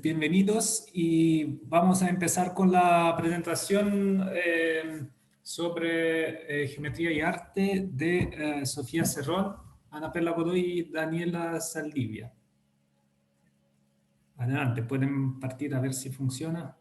Bienvenidos y vamos a empezar con la presentación sobre geometría y arte de Sofía Cerrón, Ana Perla Godoy y Daniela Saldivia. Adelante, pueden partir a ver si funciona.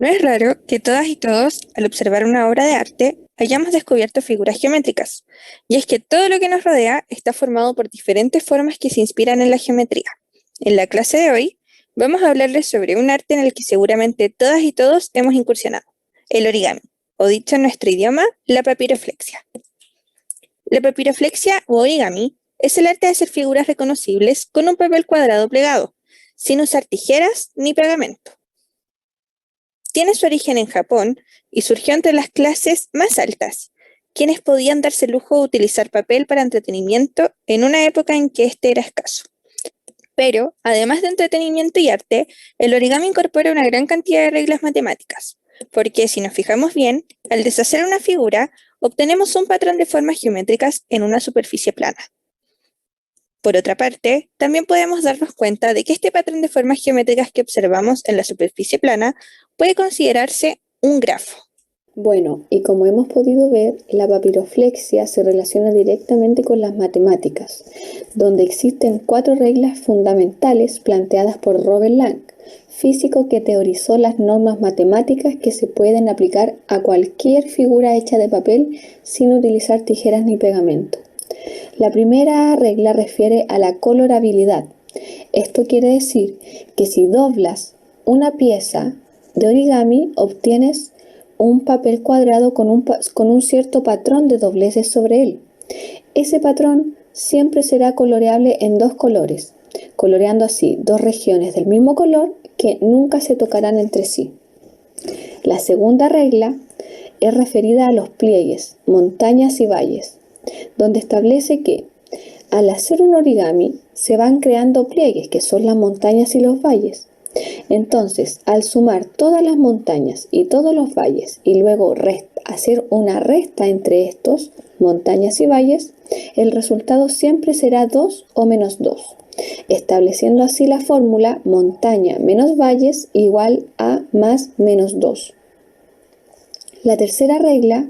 No es raro que todas y todos, al observar una obra de arte, hayamos descubierto figuras geométricas, y es que todo lo que nos rodea está formado por diferentes formas que se inspiran en la geometría. En la clase de hoy, vamos a hablarles sobre un arte en el que seguramente todas y todos hemos incursionado, el origami, o dicho en nuestro idioma, la papiroflexia. La papiroflexia o origami es el arte de hacer figuras reconocibles con un papel cuadrado plegado, sin usar tijeras ni pegamento. Tiene su origen en Japón y surgió entre las clases más altas, quienes podían darse el lujo de utilizar papel para entretenimiento en una época en que este era escaso. Pero, además de entretenimiento y arte, el origami incorpora una gran cantidad de reglas matemáticas, porque si nos fijamos bien, al deshacer una figura, obtenemos un patrón de formas geométricas en una superficie plana. Por otra parte, también podemos darnos cuenta de que este patrón de formas geométricas que observamos en la superficie plana puede considerarse un grafo. Bueno, y como hemos podido ver, la papiroflexia se relaciona directamente con las matemáticas, donde existen 4 reglas fundamentales planteadas por Robert Lang, físico que teorizó las normas matemáticas que se pueden aplicar a cualquier figura hecha de papel sin utilizar tijeras ni pegamento. La primera regla refiere a la colorabilidad. Esto quiere decir que si doblas una pieza de origami, obtienes un papel cuadrado con un cierto patrón de dobleces sobre él. Ese patrón siempre será coloreable en 2 colores, coloreando así 2 regiones del mismo color que nunca se tocarán entre sí. La segunda regla es referida a los pliegues, montañas y valles, donde establece que al hacer un origami se van creando pliegues, que son las montañas y los valles. Entonces, al sumar todas las montañas y todos los valles y luego hacer una resta entre estos, montañas y valles, el resultado siempre será 2 o menos 2, estableciendo así la fórmula montaña menos valles igual a más menos 2. La tercera regla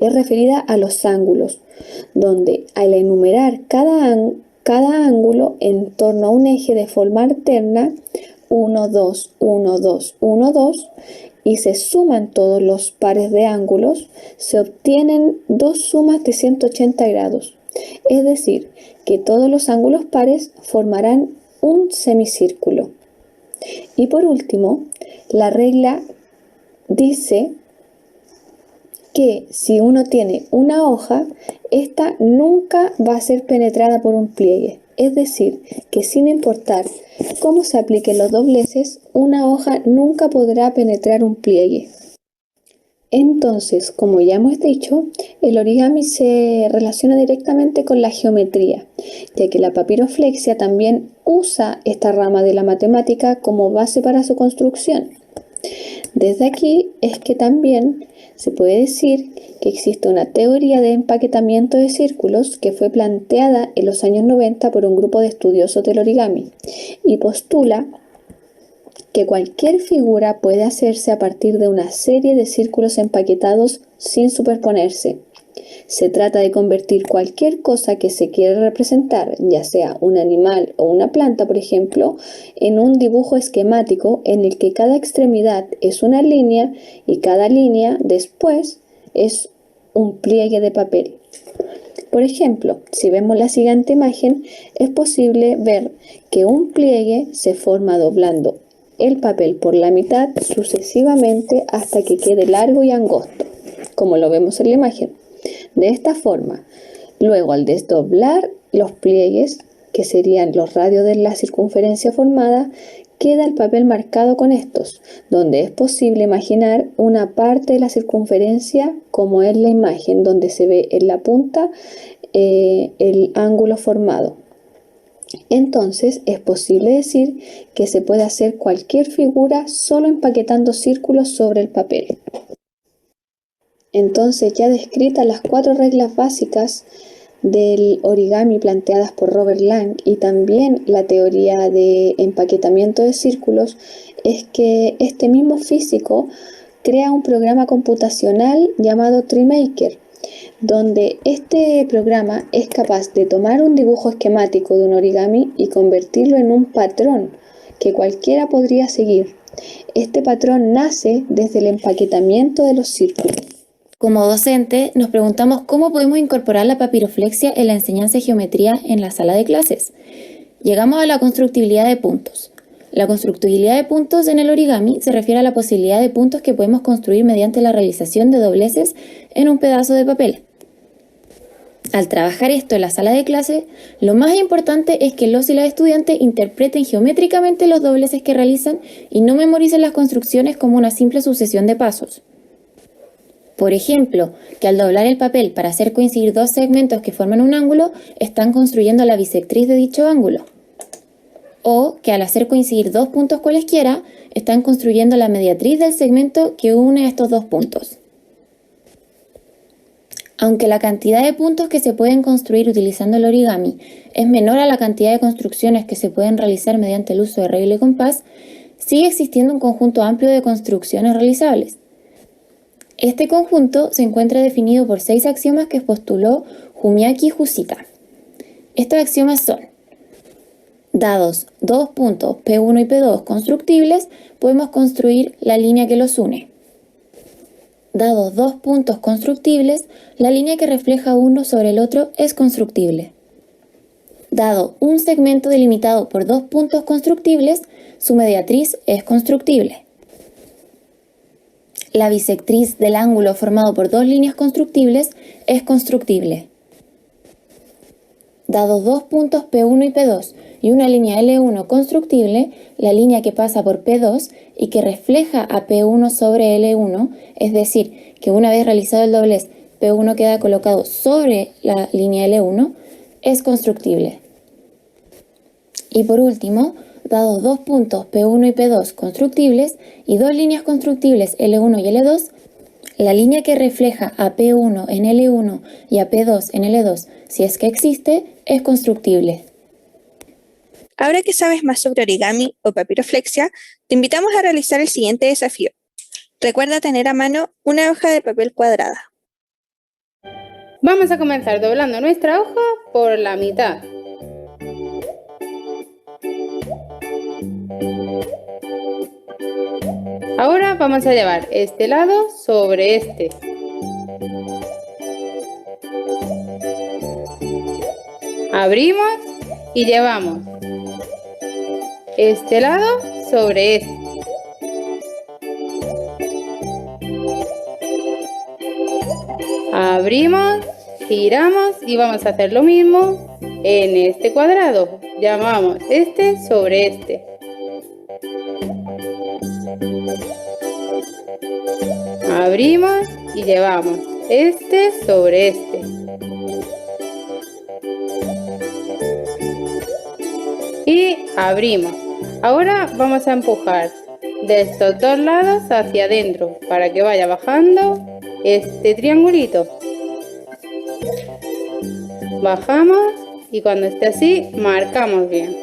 es referida a los ángulos, donde al enumerar cada ángulo en torno a un eje de forma alterna, 1, 2, 1, 2, 1, 2, y se suman todos los pares de ángulos, se obtienen 2 sumas de 180 grados. Es decir, que todos los ángulos pares formarán un semicírculo. Y por último, la regla dice que si uno tiene una hoja, esta nunca va a ser penetrada por un pliegue. Es decir, que sin importar cómo se apliquen los dobleces, una hoja nunca podrá penetrar un pliegue. Entonces, como ya hemos dicho, el origami se relaciona directamente con la geometría, ya que la papiroflexia también usa esta rama de la matemática como base para su construcción. Desde aquí es que también se puede decir que existe una teoría de empaquetamiento de círculos que fue planteada en los años 90 por un grupo de estudiosos del origami y postula que cualquier figura puede hacerse a partir de una serie de círculos empaquetados sin superponerse. Se trata de convertir cualquier cosa que se quiera representar, ya sea un animal o una planta, por ejemplo, en un dibujo esquemático en el que cada extremidad es una línea y cada línea después es un pliegue de papel. Por ejemplo, si vemos la siguiente imagen, es posible ver que un pliegue se forma doblando el papel por la mitad sucesivamente hasta que quede largo y angosto, como lo vemos en la imagen. De esta forma, luego al desdoblar los pliegues, que serían los radios de la circunferencia formada, queda el papel marcado con estos, donde es posible imaginar una parte de la circunferencia como es la imagen, donde se ve en la punta el ángulo formado. Entonces es posible decir que se puede hacer cualquier figura solo empaquetando círculos sobre el papel. entonces ya descritas las 4 reglas básicas del origami planteadas por Robert Lang y también la teoría de empaquetamiento de círculos, es que este mismo físico crea un programa computacional llamado TreeMaker, donde este programa es capaz de tomar un dibujo esquemático de un origami y convertirlo en un patrón que cualquiera podría seguir. Este patrón nace desde el empaquetamiento de los círculos. Como docente, nos preguntamos cómo podemos incorporar la papiroflexia en la enseñanza de geometría en la sala de clases. Llegamos a la constructibilidad de puntos. La constructibilidad de puntos en el origami se refiere a la posibilidad de puntos que podemos construir mediante la realización de dobleces en un pedazo de papel. Al trabajar esto en la sala de clase, lo más importante es que los y las estudiantes interpreten geométricamente los dobleces que realizan y no memoricen las construcciones como una simple sucesión de pasos. Por ejemplo, que al doblar el papel para hacer coincidir 2 segmentos que forman un ángulo, están construyendo la bisectriz de dicho ángulo. O que al hacer coincidir 2 puntos cualesquiera, están construyendo la mediatriz del segmento que une a estos 2 puntos. Aunque la cantidad de puntos que se pueden construir utilizando el origami es menor a la cantidad de construcciones que se pueden realizar mediante el uso de regla y compás, sigue existiendo un conjunto amplio de construcciones realizables. Este conjunto se encuentra definido por 6 axiomas que postuló Humiaki Husita. Estos axiomas son: dados 2 puntos P1 y P2 constructibles, podemos construir la línea que los une. Dados 2 puntos constructibles, la línea que refleja uno sobre el otro es constructible. Dado un segmento delimitado por 2 puntos constructibles, su mediatriz es constructible. La bisectriz del ángulo formado por 2 líneas constructibles es constructible. Dados 2 puntos P1 y P2 y una línea L1 constructible, la línea que pasa por P2 y que refleja a P1 sobre L1, es decir, que una vez realizado el doblez, P1 queda colocado sobre la línea L1, es constructible. Y por último, dados 2 puntos P1 y P2 constructibles y 2 líneas constructibles L1 y L2, la línea que refleja a P1 en L1 y a P2 en L2, si es que existe, es constructible. Ahora que sabes más sobre origami o papiroflexia, te invitamos a realizar el siguiente desafío. Recuerda tener a mano una hoja de papel cuadrada. Vamos a comenzar doblando nuestra hoja por la mitad. Ahora vamos a llevar este lado sobre este. Abrimos y llevamos este lado sobre este. Abrimos, giramos y vamos a hacer lo mismo en este cuadrado. Llamamos este sobre este. Abrimos y llevamos este sobre este. Y abrimos. Ahora vamos a empujar de estos 2 lados hacia adentro para que vaya bajando este triangulito. Bajamos y cuando esté así marcamos bien.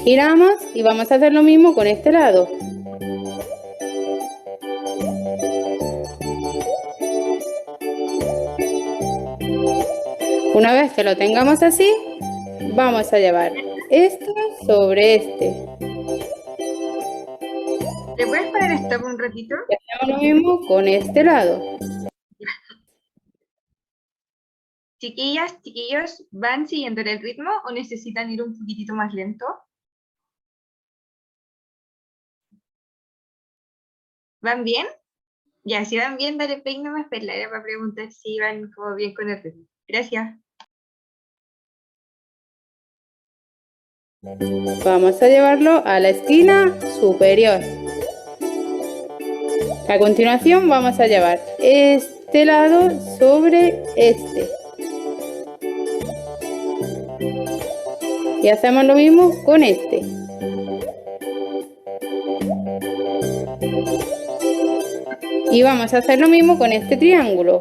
Giramos y vamos a hacer lo mismo con este lado. Una vez que lo tengamos así, vamos a llevar esto sobre este. ¿Le puedes poner stop un ratito? Y hacemos lo mismo con este lado. Chiquillas, chiquillos, ¿van siguiendo el ritmo o necesitan ir un poquitito más lento? ¿Van bien? Ya, si van bien, dale play nomás, pero era para preguntar si van como bien con el ritmo. Gracias. Vamos a llevarlo a la esquina superior. A continuación vamos a llevar este lado sobre este. Y hacemos lo mismo con este. Y vamos a hacer lo mismo con este triángulo.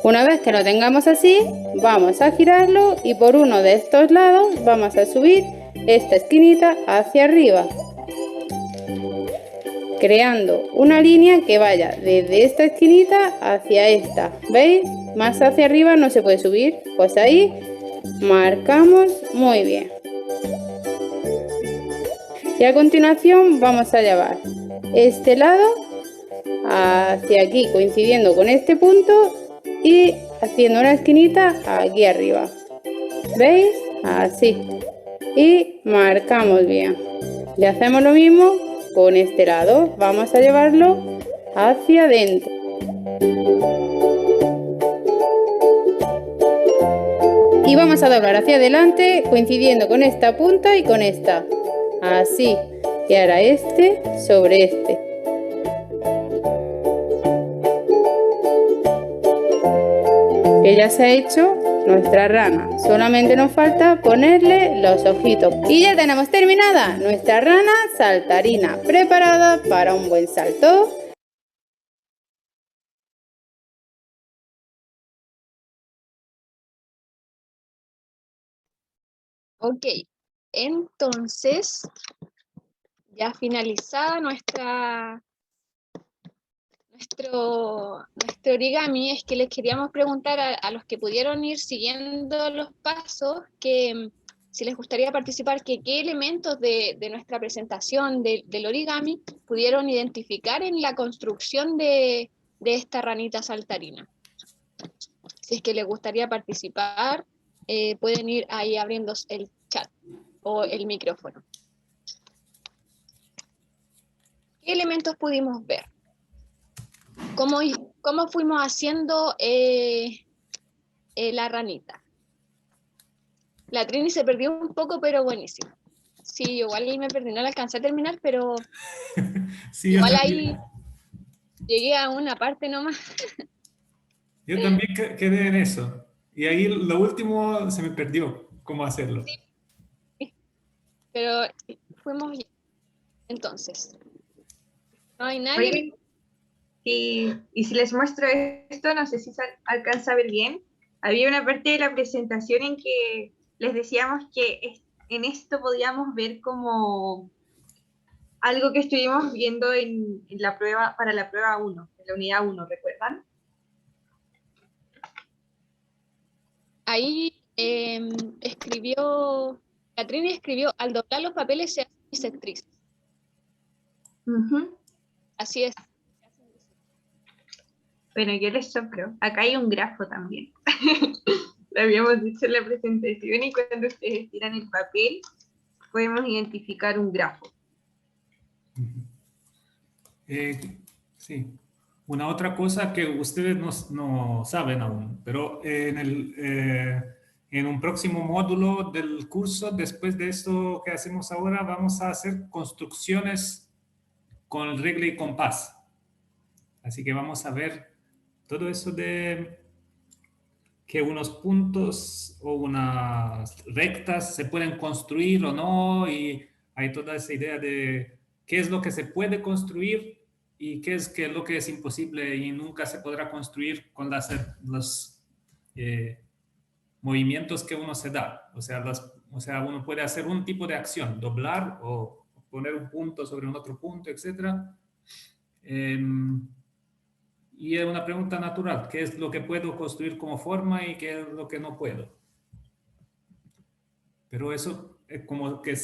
Una vez que lo tengamos así, vamos a girarlo y por uno de estos lados vamos a subir esta esquinita hacia arriba, creando una línea que vaya desde esta esquinita hacia esta. ¿Veis? Más hacia arriba no se puede subir, pues ahí marcamos muy bien. Y a continuación vamos a llevar este lado hacia aquí, coincidiendo con este punto y haciendo una esquinita aquí arriba. ¿Veis? Así. Y marcamos bien. Y hacemos lo mismo con este lado. Vamos a llevarlo hacia adentro. Y vamos a doblar hacia adelante, coincidiendo con esta punta y con esta. Así. Y ahora este sobre este. Que ya se ha hecho nuestra rana. Solamente nos falta ponerle los ojitos. Y ya tenemos terminada nuestra rana saltarina, preparada para un buen salto. Ok, entonces ya finalizada nuestro origami, es que les queríamos preguntar a los que pudieron ir siguiendo los pasos, que si les gustaría participar, que qué elementos de nuestra presentación del origami pudieron identificar en la construcción de esta ranita saltarina. Si es que les gustaría participar, pueden ir ahí abriendo el chat o el micrófono. ¿Qué elementos pudimos ver? ¿Cómo fuimos haciendo la ranita? La Trini se perdió un poco, pero buenísimo. Sí, igual me perdí, no la alcancé a terminar, pero Sí, igual ahí llegué a una parte nomás. Yo también quedé en eso. Y ahí lo último se me perdió, cómo hacerlo. Sí. Pero fuimos bien. Entonces, no hay nadie. Oigan, y si les muestro esto, no sé si se alcanza a ver bien. Había una parte de la presentación en que les decíamos que en esto podíamos ver como algo que estuvimos viendo en la prueba, para la prueba 1, en la unidad 1, ¿recuerdan? Ahí la Trini escribió, al doblar los papeles se hacen bisectrices. Así es. Bueno, yo les soplo. Acá hay un grafo también. Lo habíamos dicho en la presentación y cuando ustedes tiran el papel podemos identificar un grafo. Sí. Una otra cosa que ustedes no saben aún, pero en un próximo módulo del curso, después de esto que hacemos ahora, vamos a hacer construcciones con regla y compás. Así que vamos a ver todo eso de que unos puntos o unas rectas se pueden construir o no, y hay toda esa idea de qué es lo que se puede construir y qué es lo que es imposible y nunca se podrá construir con los movimientos que uno se da. O sea, uno puede hacer un tipo de acción, doblar o poner un punto sobre un otro punto, etc. Y es una pregunta natural, ¿qué es lo que puedo construir como forma y qué es lo que no puedo? Pero eso es como que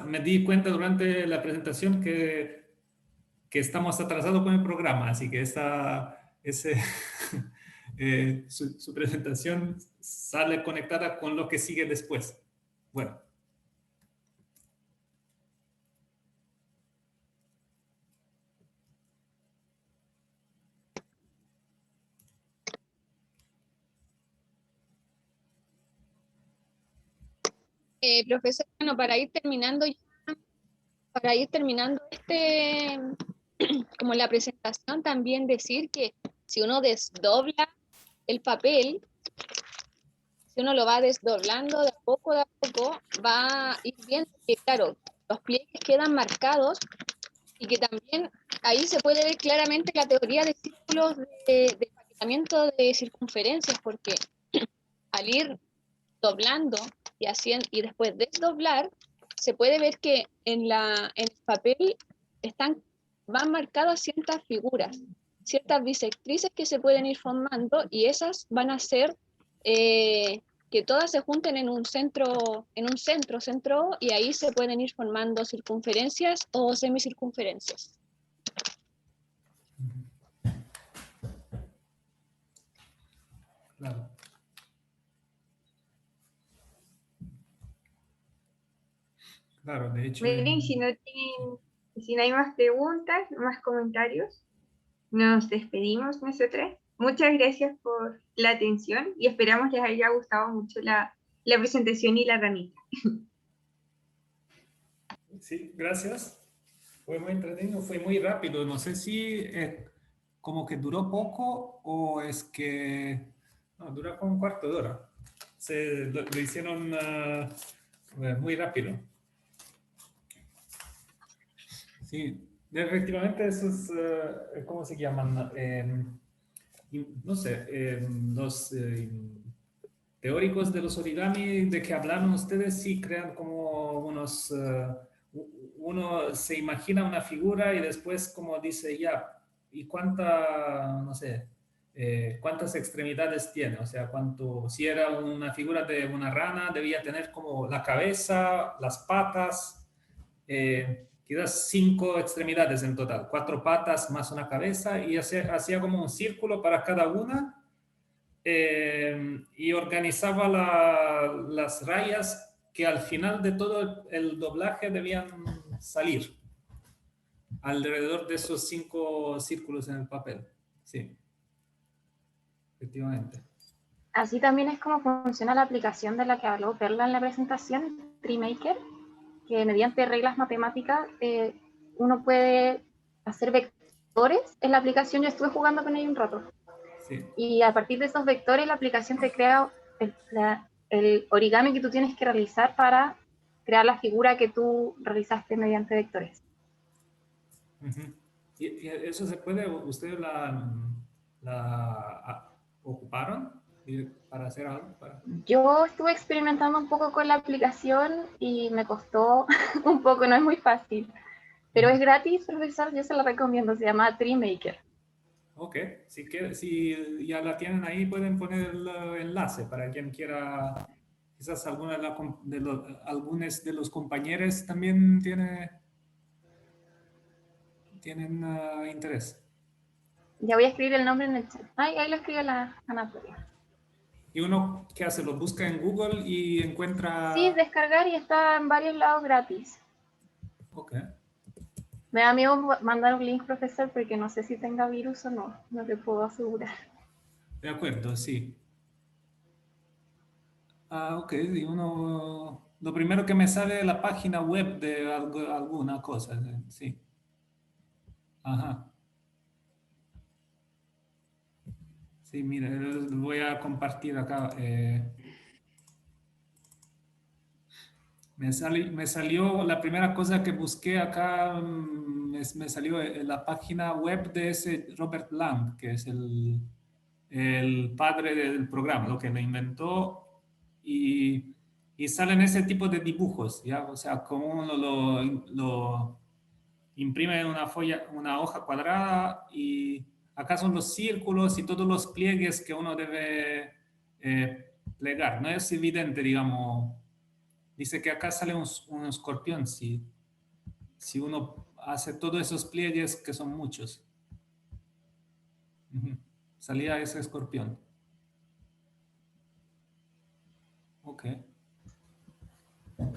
me di cuenta durante la presentación que estamos atrasados con el programa, así que su presentación sale conectada con lo que sigue después. Bueno. Profesor, bueno, para ir terminando como la presentación, también decir que si uno desdobla el papel, si uno lo va desdoblando de a poco a poco va a ir viendo que, claro, los pliegues quedan marcados y que también ahí se puede ver claramente la teoría de círculos de empaquetamiento de circunferencias, porque al ir doblando y después desdoblar, se puede ver que en el papel van marcadas ciertas figuras, ciertas bisectrices que se pueden ir formando, y esas van a ser que todas se junten en un centro, y ahí se pueden ir formando circunferencias o semicircunferencias. Claro. Claro, de hecho. Miren, si no hay más preguntas, más comentarios, nos despedimos nosotras. Muchas gracias por la atención y esperamos les haya gustado mucho la presentación y la herramienta. Sí, gracias. Fue muy entretenido, fue muy rápido. No sé si como que duró poco o es que... No, duró como un cuarto de hora. Lo hicieron muy rápido. Sí, efectivamente esos, ¿cómo se llaman? No sé, los teóricos de los origami de que hablaron ustedes sí crean como unos... uno se imagina una figura y después como dice, ya, ¿y no sé, cuántas extremidades tiene? O sea, si era una figura de una rana, debía tener como la cabeza, las patas, quizás 5 extremidades en total, 4 patas más una cabeza, y hacía como un círculo para cada una, y organizaba las rayas que al final de todo el doblaje debían salir alrededor de esos 5 círculos en el papel. Sí, efectivamente. Así también es como funciona la aplicación de la que habló Perla en la presentación, TreeMaker, que mediante reglas matemáticas uno puede hacer vectores. En la aplicación yo estuve jugando con ella un rato. Sí. Y a partir de esos vectores la aplicación te crea el origami que tú tienes que realizar para crear la figura que tú realizaste mediante vectores. Uh-huh. ¿Y eso se puede, ustedes la ocuparon para hacer algo? Yo estuve experimentando un poco con la aplicación y me costó un poco, no es muy fácil, pero es gratis, profesor, yo se la recomiendo, se llama TreeMaker. Ok, si ya la tienen ahí, pueden poner el enlace para quien quiera. Quizás algunos de los compañeros también tienen interés. Ya voy a escribir el nombre en el chat. Ahí lo escribe la Anatolia. ¿Y uno qué hace? ¿Lo busca en Google y encuentra...? Sí, es descargar y está en varios lados gratis. Ok. Me da miedo mandar un link, profesor, porque no sé si tenga virus o no. No te puedo asegurar. De acuerdo, sí. Ok. Y lo primero que me sale es la página web de alguna cosa. Sí. Ajá. Sí, mira, voy a compartir acá. Me salió la primera cosa que busqué acá, me salió la página web de ese Robert Lang, que es el padre del programa, lo que lo inventó, y salen ese tipo de dibujos, ¿ya? O sea, como uno lo imprime en una hoja cuadrada, y acá son los círculos y todos los pliegues que uno debe plegar. No es evidente, digamos. Dice que acá sale un escorpión si uno hace todos esos pliegues, que son muchos. Uh-huh. Salía ese escorpión. Ok.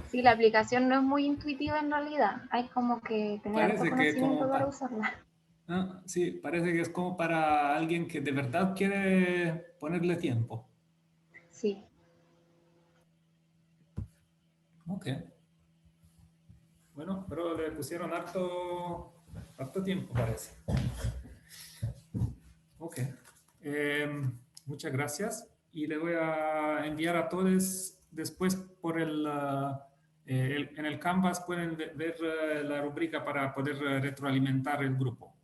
Sí, la aplicación no es muy intuitiva en realidad. Hay como que tener harto conocimiento para usarla. ¿No? Sí, parece que es como para alguien que de verdad quiere ponerle tiempo. Sí. Ok. Bueno, pero le pusieron harto tiempo, parece. Ok. Muchas gracias. Y le voy a enviar a todos después por en el Canvas pueden ver la rúbrica para poder retroalimentar el grupo.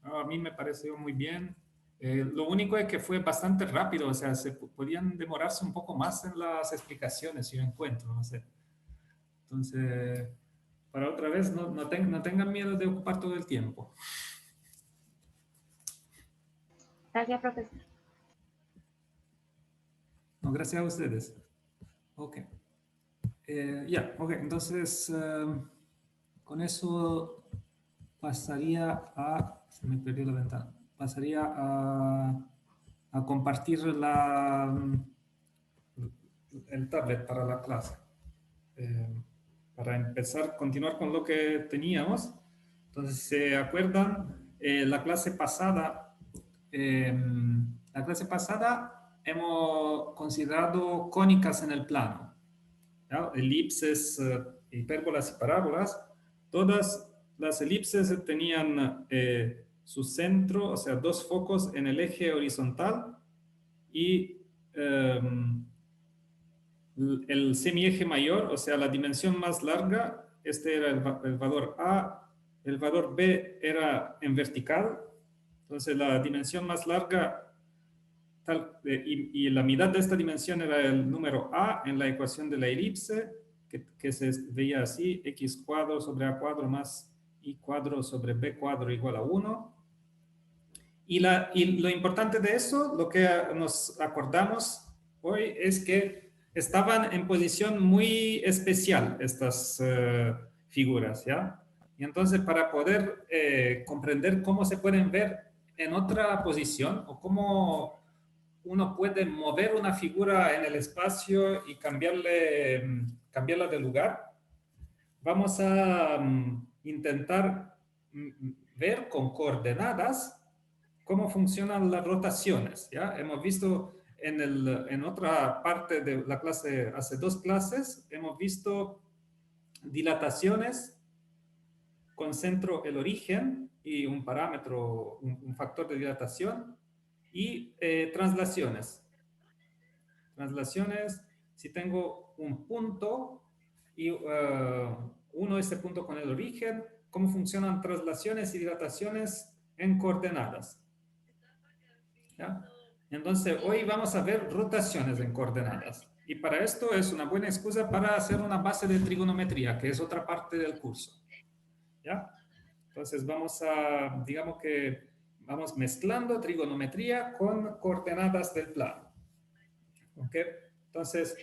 A mí me pareció muy bien. Lo único es que fue bastante rápido, o sea, podían demorarse un poco más en las explicaciones, si yo encuentro, no sé. Entonces, para otra vez, no tengan miedo de ocupar todo el tiempo. Gracias, profesor. No, gracias a ustedes. Ok. Ya, ok. Entonces, con eso pasaría a... Se me perdió la ventana. Pasaría a compartir el tablet para la clase. Para empezar, continuar con lo que teníamos. Entonces, ¿se acuerdan? La clase pasada hemos considerado cónicas en el plano, ¿ya? Elipses, hipérbolas y parábolas. Todas las elipses tenían su centro, o sea, dos focos en el eje horizontal y el semieje mayor, o sea, la dimensión más larga, este era el valor A, el valor B era en vertical, entonces la dimensión más larga y la mitad de esta dimensión era el número A en la ecuación de la elipse, que se veía así, x cuadro sobre a cuadro más y cuadro sobre b cuadro igual a 1. Y lo importante de eso, lo que nos acordamos hoy, es que estaban en posición muy especial estas figuras, ¿ya? Y entonces, para poder comprender cómo se pueden ver en otra posición o cómo uno puede mover una figura en el espacio y cambiarla de lugar, vamos a intentar ver con coordenadas cómo funcionan las rotaciones, ¿ya? Hemos visto en otra parte de la clase, hace 2 clases, hemos visto dilataciones con centro el origen y un parámetro, un factor de dilatación, y translaciones. Translaciones, si tengo un punto y uno ese punto con el origen, cómo funcionan translaciones y dilataciones en coordenadas. ¿Ya? Entonces, hoy vamos a ver rotaciones en coordenadas. Y para esto es una buena excusa para hacer una base de trigonometría, que es otra parte del curso. ¿Ya? Entonces, digamos que vamos mezclando trigonometría con coordenadas del plano. ¿Ok? Entonces,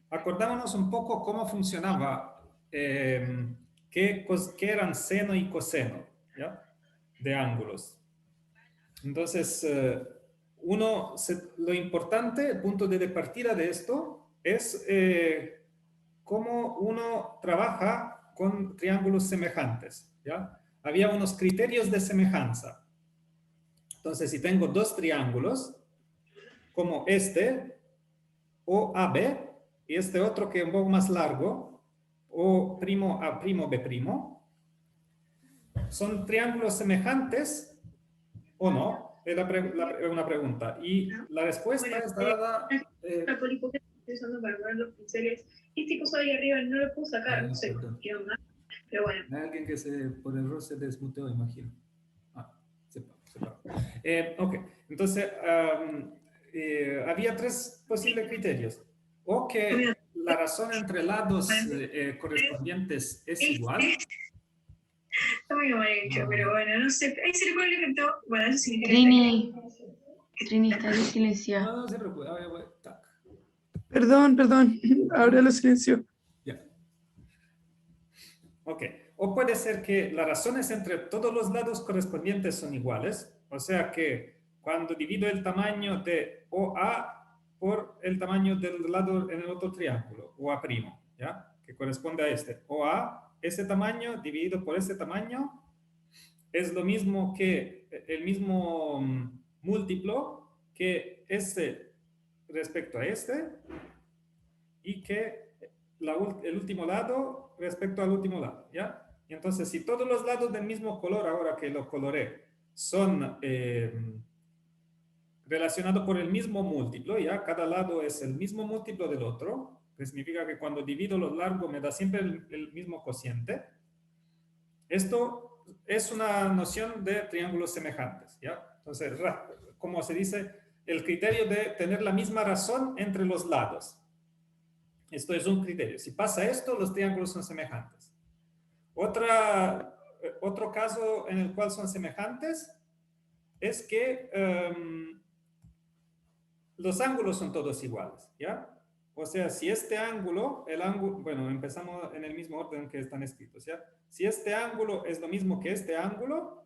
acordámonos un poco cómo funcionaba, qué eran seno y coseno, ¿ya? De ángulos. Entonces, lo importante, el punto de partida de esto, es cómo uno trabaja con triángulos semejantes, ¿ya? Había unos criterios de semejanza. Entonces, si tengo 2 triángulos, como este, OAB, y este otro que es un poco más largo, O'A'B', ¿son triángulos semejantes o no? Es una pregunta. Y la respuesta es dada... La polipoca que estoy usando para poner los pinceles. Este coso ahí arriba no lo puedo sacar, no sé qué onda. Pero bueno. Hay alguien que por error se desmuteó, imagino. Se paró. Ok, entonces había 3 posibles criterios. O que la razón entre lados correspondientes es igual. Está muy mal hecho, pero bueno, no sé. Ahí se le pone el efecto. Bueno, eso significa. Trini, está silenciada. No se preocupe. Perdón, ahora lo silencio. Ya. Ok. O puede ser que las razones entre todos los lados correspondientes son iguales. O sea que cuando divido el tamaño de OA por el tamaño del lado en el otro triángulo, OA', ¿ya? Que corresponde a este. OA, ese tamaño dividido por ese tamaño es lo mismo que el mismo múltiplo que este respecto a este y que el último lado respecto al último lado, ¿ya? Y entonces, si todos los lados del mismo color, ahora que lo coloré, son relacionado por el mismo múltiplo, ¿ya? Cada lado es el mismo múltiplo del otro, que significa que cuando divido los largos me da siempre el mismo cociente. Esto es una noción de triángulos semejantes, ¿ya? Entonces, como se dice, el criterio de tener la misma razón entre los lados. Esto es un criterio. Si pasa esto, los triángulos son semejantes. Otro caso en el cual son semejantes es que los ángulos son todos iguales, ¿ya? O sea, si este ángulo, bueno, empezamos en el mismo orden que están escritos, ¿ya? Si este ángulo es lo mismo que este ángulo,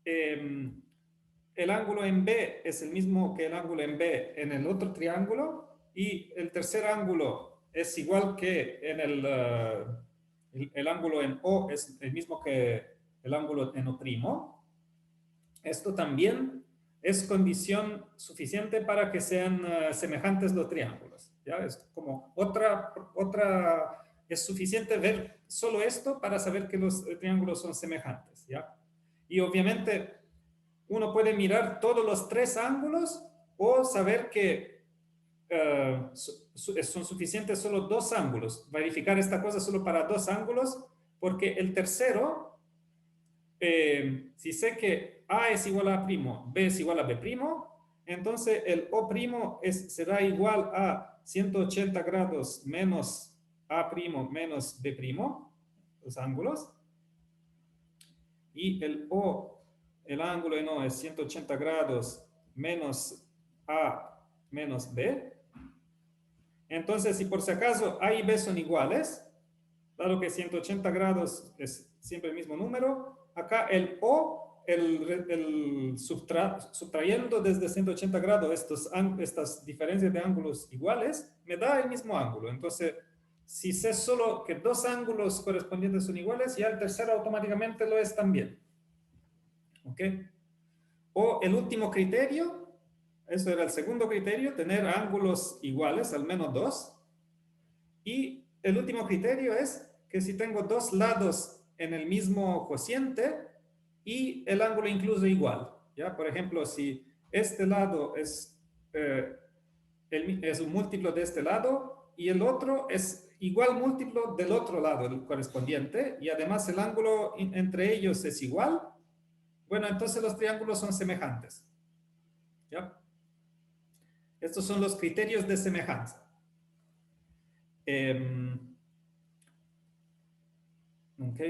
el ángulo en B es el mismo que el ángulo en B en el otro triángulo, y el tercer ángulo es igual que en el ángulo en O es el mismo que el ángulo en O'. Esto también es condición suficiente para que sean semejantes los triángulos, ¿ya? Es como es suficiente ver solo esto para saber que los triángulos son semejantes, ¿ya? Y obviamente uno puede mirar todos los tres ángulos o saber que son suficientes solo dos ángulos, verificar esta cosa solo para dos ángulos, porque el tercero, si sé que A es igual a A', B es igual a B', entonces el O' será igual a 180 grados menos A' menos B', los ángulos, y el ángulo en O es 180 grados menos A menos B. Entonces, si por si acaso A y B son iguales, dado que 180 grados es siempre el mismo número, acá el O, subtrayendo desde 180 grados estas diferencias de ángulos iguales, me da el mismo ángulo. Entonces, si sé solo que dos ángulos correspondientes son iguales, ya el tercero automáticamente lo es también. ¿Ok? O el último criterio, eso era el segundo criterio, tener ángulos iguales, al menos dos. Y el último criterio es que si tengo dos lados en el mismo cociente y el ángulo incluso igual, ¿ya? Por ejemplo, si este lado es un múltiplo de este lado y el otro es igual múltiplo del otro lado, el correspondiente, y además el ángulo entre ellos es igual, bueno, entonces los triángulos son semejantes, ¿ya? Estos son los criterios de semejanza. Ok.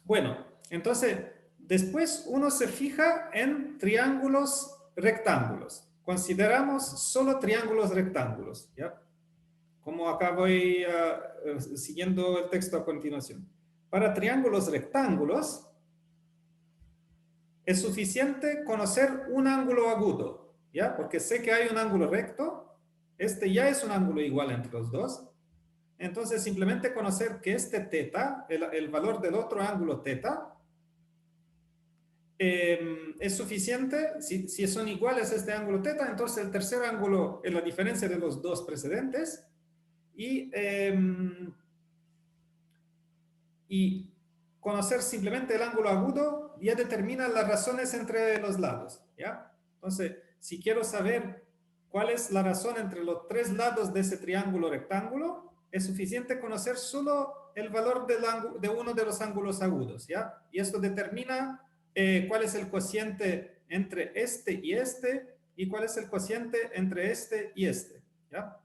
Bueno, entonces, después uno se fija en triángulos rectángulos. Consideramos solo triángulos rectángulos, ¿ya? Como acá voy siguiendo el texto a continuación. Para triángulos rectángulos, es suficiente conocer un ángulo agudo, ¿ya? Porque sé que hay un ángulo recto, este ya es un ángulo igual entre los dos. Entonces, simplemente conocer que este teta, el valor del otro ángulo teta, es suficiente. Si son iguales a este ángulo teta, entonces el tercer ángulo es la diferencia de los dos precedentes. Y conocer simplemente el ángulo agudo ya determina las razones entre los lados, ¿ya? Entonces, si quiero saber cuál es la razón entre los tres lados de ese triángulo rectángulo, es suficiente conocer solo el valor de uno de los ángulos agudos, ¿ya? Y esto determina cuál es el cociente entre este, y cuál es el cociente entre este y este, ¿ya?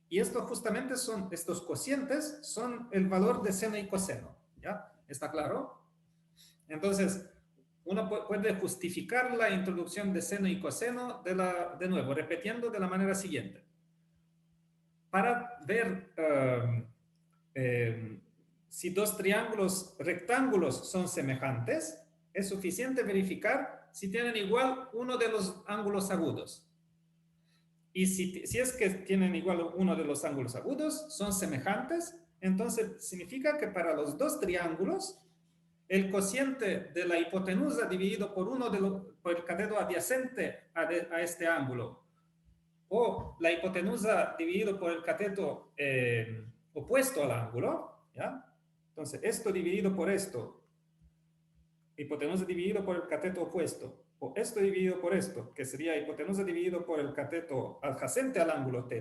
Y estos justamente estos cocientes son el valor de seno y coseno, ¿ya? ¿Está claro? Entonces, uno puede justificar la introducción de seno y coseno de nuevo, repitiendo de la manera siguiente. Para ver si dos triángulos rectángulos son semejantes, es suficiente verificar si tienen igual uno de los ángulos agudos. Y si es que tienen igual uno de los ángulos agudos, son semejantes, entonces significa que para los dos triángulos, el cociente de la hipotenusa dividido por el cateto adyacente a este ángulo, o la hipotenusa dividido por el cateto opuesto al ángulo, ¿ya? Entonces, esto dividido por esto hipotenusa dividido por el cateto opuesto, o esto dividido por esto, que sería hipotenusa dividido por el cateto adyacente al ángulo θ,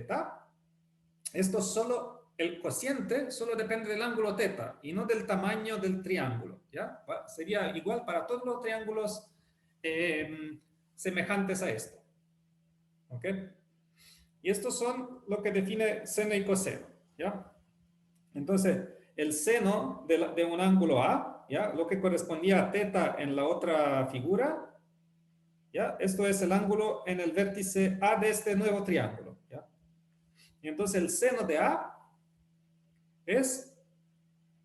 esto solo, el cociente solo depende del ángulo θ y no del tamaño del triángulo, ¿ya? Sería igual para todos los triángulos semejantes a esto, ¿ok? Y estos son lo que define seno y coseno, ¿ya? Entonces, el seno de un ángulo A, ¿ya? Lo que correspondía a θ en la otra figura, ¿ya? Esto es el ángulo en el vértice A de este nuevo triángulo, ¿ya? Y entonces el seno de A es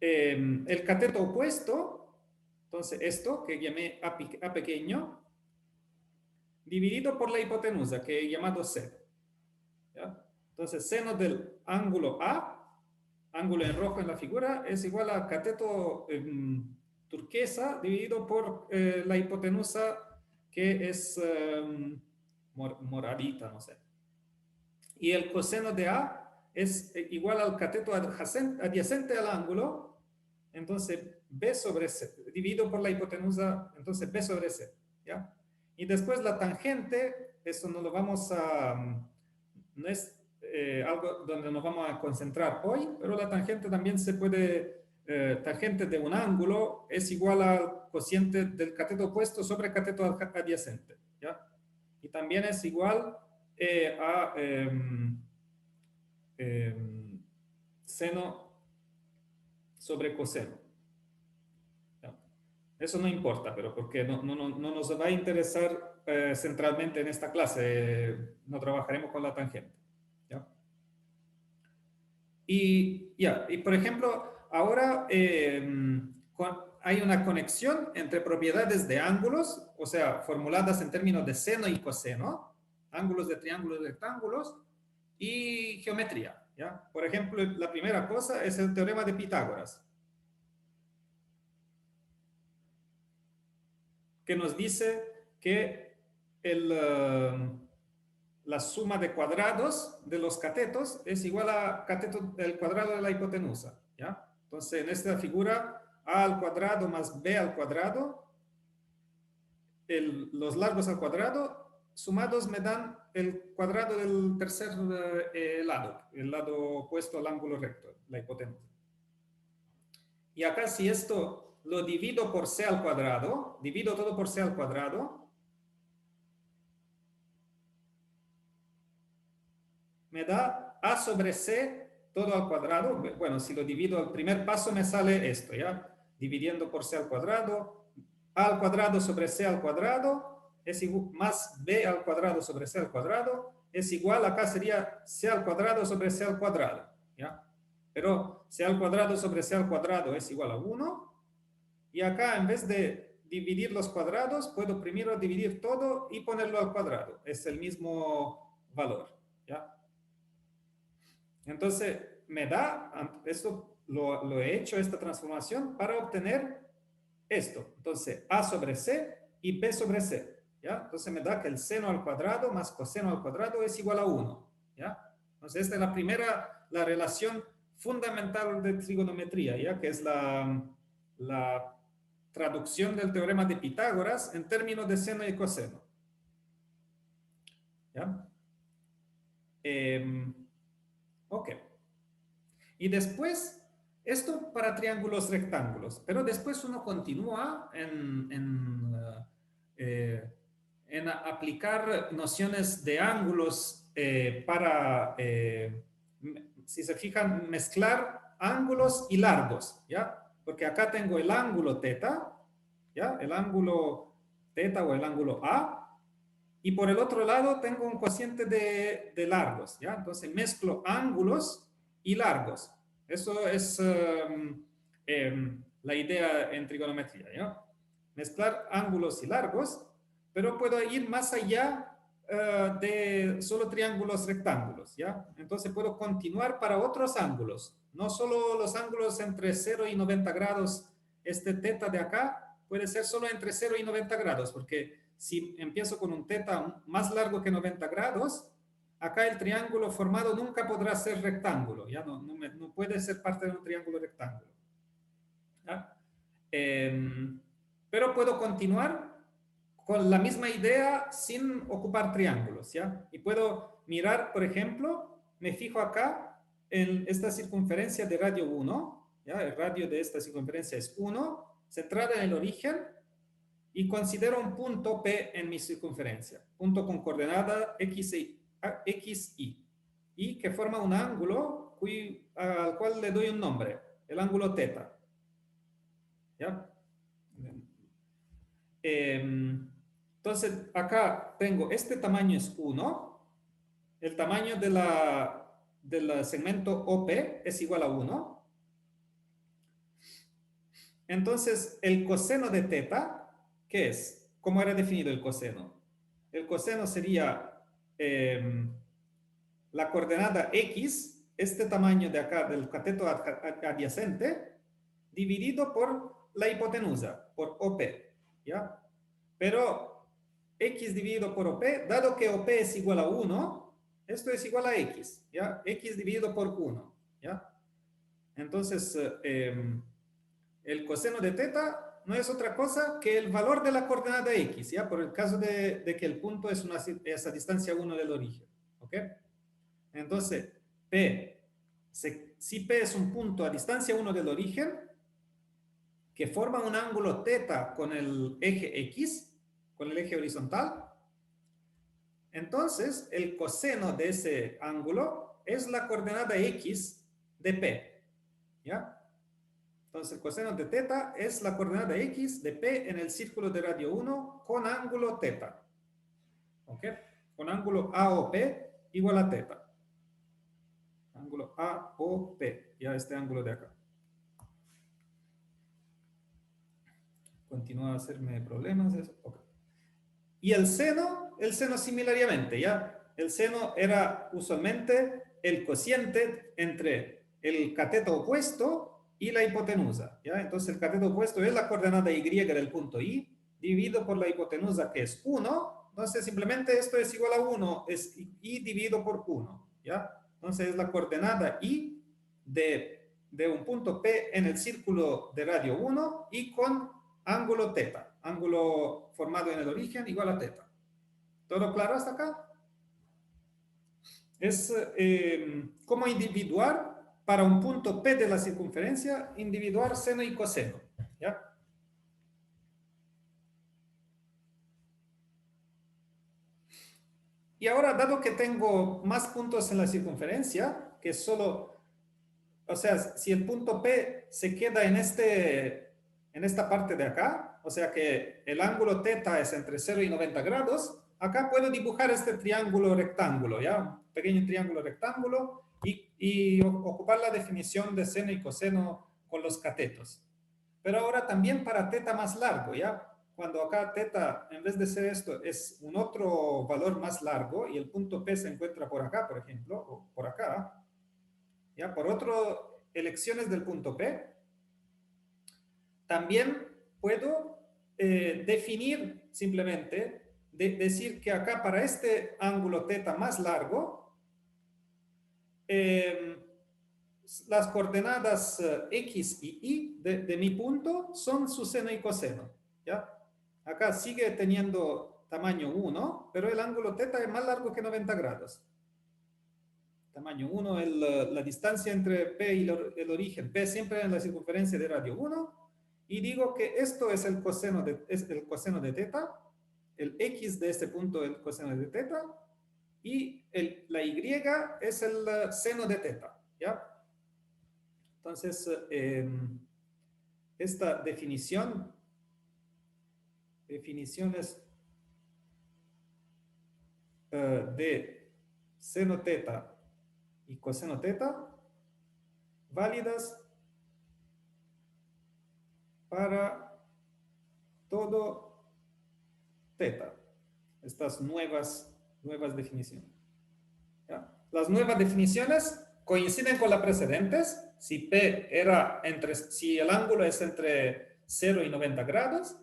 el cateto opuesto, entonces esto que llamé A pequeño, dividido por la hipotenusa, que he llamado C, ¿ya? Entonces, seno del ángulo A, ángulo en rojo en la figura, es igual a cateto turquesa dividido por la hipotenusa que es moradita, no sé. Y el coseno de A es igual al cateto adyacente al ángulo, entonces B sobre C, dividido por la hipotenusa, entonces B sobre C, ¿ya? Y después la tangente, eso no lo vamos a... no es algo donde nos vamos a concentrar hoy, pero la tangente también se puede, tangente de un ángulo es igual al cociente del cateto opuesto sobre cateto adyacente, ¿ya? Y también es igual a seno sobre coseno, ¿ya? Eso no importa, pero porque no nos va a interesar centralmente en esta clase, no trabajaremos con la tangente. ¿Ya? Y por ejemplo, ahora hay una conexión entre propiedades de ángulos, o sea, formuladas en términos de seno y coseno, ángulos de triángulos y rectángulos, y geometría, ¿ya? Por ejemplo, la primera cosa es el teorema de Pitágoras, que nos dice que la suma de cuadrados de los catetos es igual a el cuadrado de la hipotenusa, ¿ya? Entonces, en esta figura, a al cuadrado más b al cuadrado, los largos al cuadrado, sumados me dan el cuadrado del tercer lado, el lado opuesto al ángulo recto, la hipotenusa. Y acá, si esto lo divido por c al cuadrado, divido todo por c al cuadrado, me da a sobre c todo al cuadrado. Bueno, si lo divido al primer paso me sale esto, ¿ya? Dividiendo por c al cuadrado, a al cuadrado sobre c al cuadrado es igual, más b al cuadrado sobre c al cuadrado es igual, acá sería c al cuadrado sobre c al cuadrado, ¿ya? Pero c al cuadrado sobre c al cuadrado es igual a 1, y acá en vez de dividir los cuadrados, puedo primero dividir todo y ponerlo al cuadrado. Es el mismo valor, ¿ya? Entonces, me da, esto lo he hecho, esta transformación, para obtener esto. Entonces, a sobre c y b sobre c, ¿ya? Entonces, me da que el seno al cuadrado más coseno al cuadrado es igual a 1, ¿ya? Entonces, esta es la primera, la relación fundamental de trigonometría, ¿ya? Que es la traducción del teorema de Pitágoras en términos de seno y coseno, ¿ya? Ok. Y después, esto para triángulos rectángulos, pero después uno continúa en aplicar nociones de ángulos para, si se fijan, mezclar ángulos y largos, ¿ya? Porque acá tengo el ángulo θ, ¿ya? El ángulo θ o el ángulo A, y por el otro lado tengo un cociente de largos, ¿ya? Entonces mezclo ángulos y largos. Eso es la idea en trigonometría, ¿ya? Mezclar ángulos y largos, pero puedo ir más allá de solo triángulos rectángulos, ¿ya? Entonces puedo continuar para otros ángulos, no solo los ángulos entre 0 y 90 grados, este θ de acá puede ser solo entre 0 y 90 grados, porque si empiezo con un θ más largo que 90 grados, acá el triángulo formado nunca podrá ser rectángulo, ¿ya? No puede ser parte de un triángulo rectángulo, ¿ya? pero puedo continuar con la misma idea sin ocupar triángulos, ¿ya? Y puedo mirar, por ejemplo, me fijo acá en esta circunferencia de radio 1, ¿ya? El radio de esta circunferencia es 1, centrada en el origen, y considero un punto P en mi circunferencia, punto con coordenada X, y que forma un ángulo al cual le doy un nombre, el ángulo θ. ¿Ya? Entonces, acá tengo, este tamaño es 1, el tamaño del segmento OP es igual a 1. Entonces, el coseno de θ, ¿qué es? ¿Cómo era definido el coseno? El coseno sería la coordenada X, este tamaño de acá del cateto adyacente, dividido por la hipotenusa, por OP, ¿ya? Pero X dividido por OP, dado que OP es igual a 1, esto es igual a X, ¿ya? X dividido por 1, ¿ya? Entonces, el coseno de θ no es otra cosa que el valor de la coordenada X, ¿ya? Por el caso de que el punto es a distancia 1 del origen, ¿ok? Entonces, si P es un punto a distancia 1 del origen, que forma un ángulo θ con el eje X, con el eje horizontal, entonces el coseno de ese ángulo es la coordenada X de P, ¿ya? Entonces el coseno de θ es la coordenada X de P en el círculo de radio 1 con ángulo θ, ¿ok? Con ángulo AOP igual a θ. Ángulo AOP, ya este ángulo de acá. Continúa a hacerme problemas eso. Okay. Y el seno similarmente, ¿ya? El seno era usualmente el cociente entre el cateto opuesto y la hipotenusa, ¿ya? Entonces el cateto opuesto es la coordenada Y del punto I, dividido por la hipotenusa que es 1, entonces simplemente esto es igual a 1, es I dividido por 1, ¿ya? Entonces es la coordenada I de un punto P en el círculo de radio 1 y con ángulo θ, ángulo formado en el origen igual a θ. ¿Todo claro hasta acá? Es como individuar para un punto P de la circunferencia, individuar seno y coseno, ¿ya? Y ahora, dado que tengo más puntos en la circunferencia, que solo, o sea, si el punto P se queda en esta parte de acá, o sea que el ángulo θ es entre 0 y 90 grados, acá puedo dibujar este triángulo rectángulo, ¿ya? Un pequeño triángulo rectángulo y ocupar la definición de seno y coseno con los catetos. Pero ahora también para θ más largo, ¿ya? Cuando acá θ, en vez de ser esto, es un otro valor más largo y el punto P se encuentra por acá, por ejemplo, o por acá, ¿ya? Por otras elecciones del punto P, también puedo definir simplemente, decir que acá para este ángulo θ más largo, las coordenadas X y Y de mi punto son su seno y coseno, ¿ya? Acá sigue teniendo tamaño 1, pero el ángulo θ es más largo que 90 grados. Tamaño 1 es la distancia entre P y el origen. P siempre en la circunferencia de radio 1. Y digo que esto es el coseno de θ. El X de este punto es el coseno de θ. Y la Y es el seno de θ, ¿ya? Entonces, esta definiciones de seno θ y coseno θ válidas para todo θ. Estas nuevas definiciones, ¿ya? Las nuevas definiciones coinciden con las precedentes. Si si el ángulo es entre 0 y 90 grados,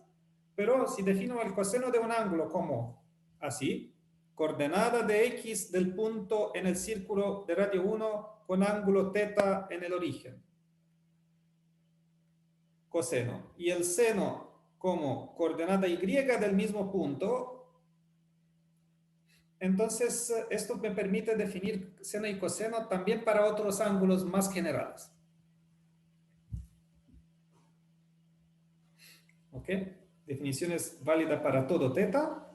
pero si defino el coseno de un ángulo como así, coordenada de X del punto en el círculo de radio 1 con ángulo θ en el origen, coseno, y el seno como coordenada y del mismo punto, entonces esto me permite definir seno y coseno también para otros ángulos más generales. ¿Ok? Definición es válida para todo teta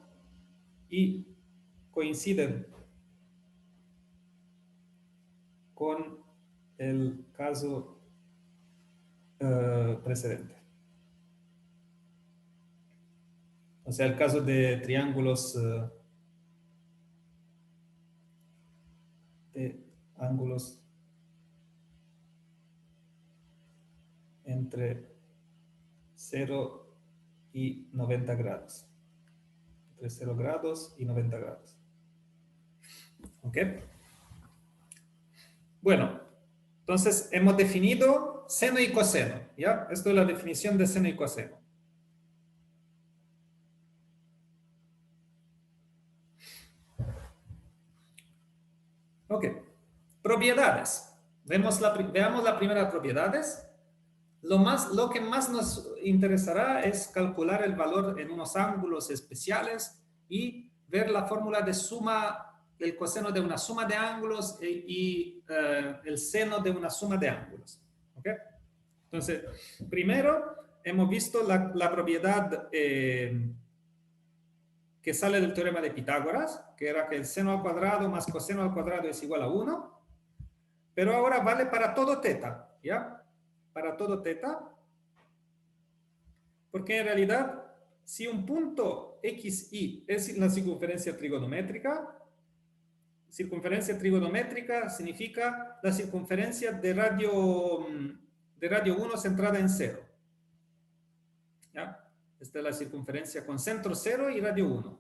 y coinciden con el caso precedente. O sea, el caso de triángulos de ángulos entre 0 y 90 grados. Entre 0 grados y 90 grados. ¿Ok? Bueno, entonces hemos definido seno y coseno, ¿ya? Esto es la definición de seno y coseno. Ok, propiedades. Veamos la primera propiedades. Lo que más nos interesará es calcular el valor en unos ángulos especiales y ver la fórmula de suma, el coseno de una suma de ángulos y el seno de una suma de ángulos. ¿Ok? Entonces, primero hemos visto la propiedad que sale del teorema de Pitágoras, que era que el seno al cuadrado más coseno al cuadrado es igual a 1, pero ahora vale para todo teta, ¿ya? Para todo teta, porque en realidad, si un punto XY es la circunferencia trigonométrica significa la circunferencia de radio 1 centrada en 0. ¿Ya? Esta es la circunferencia con centro 0 y radio 1.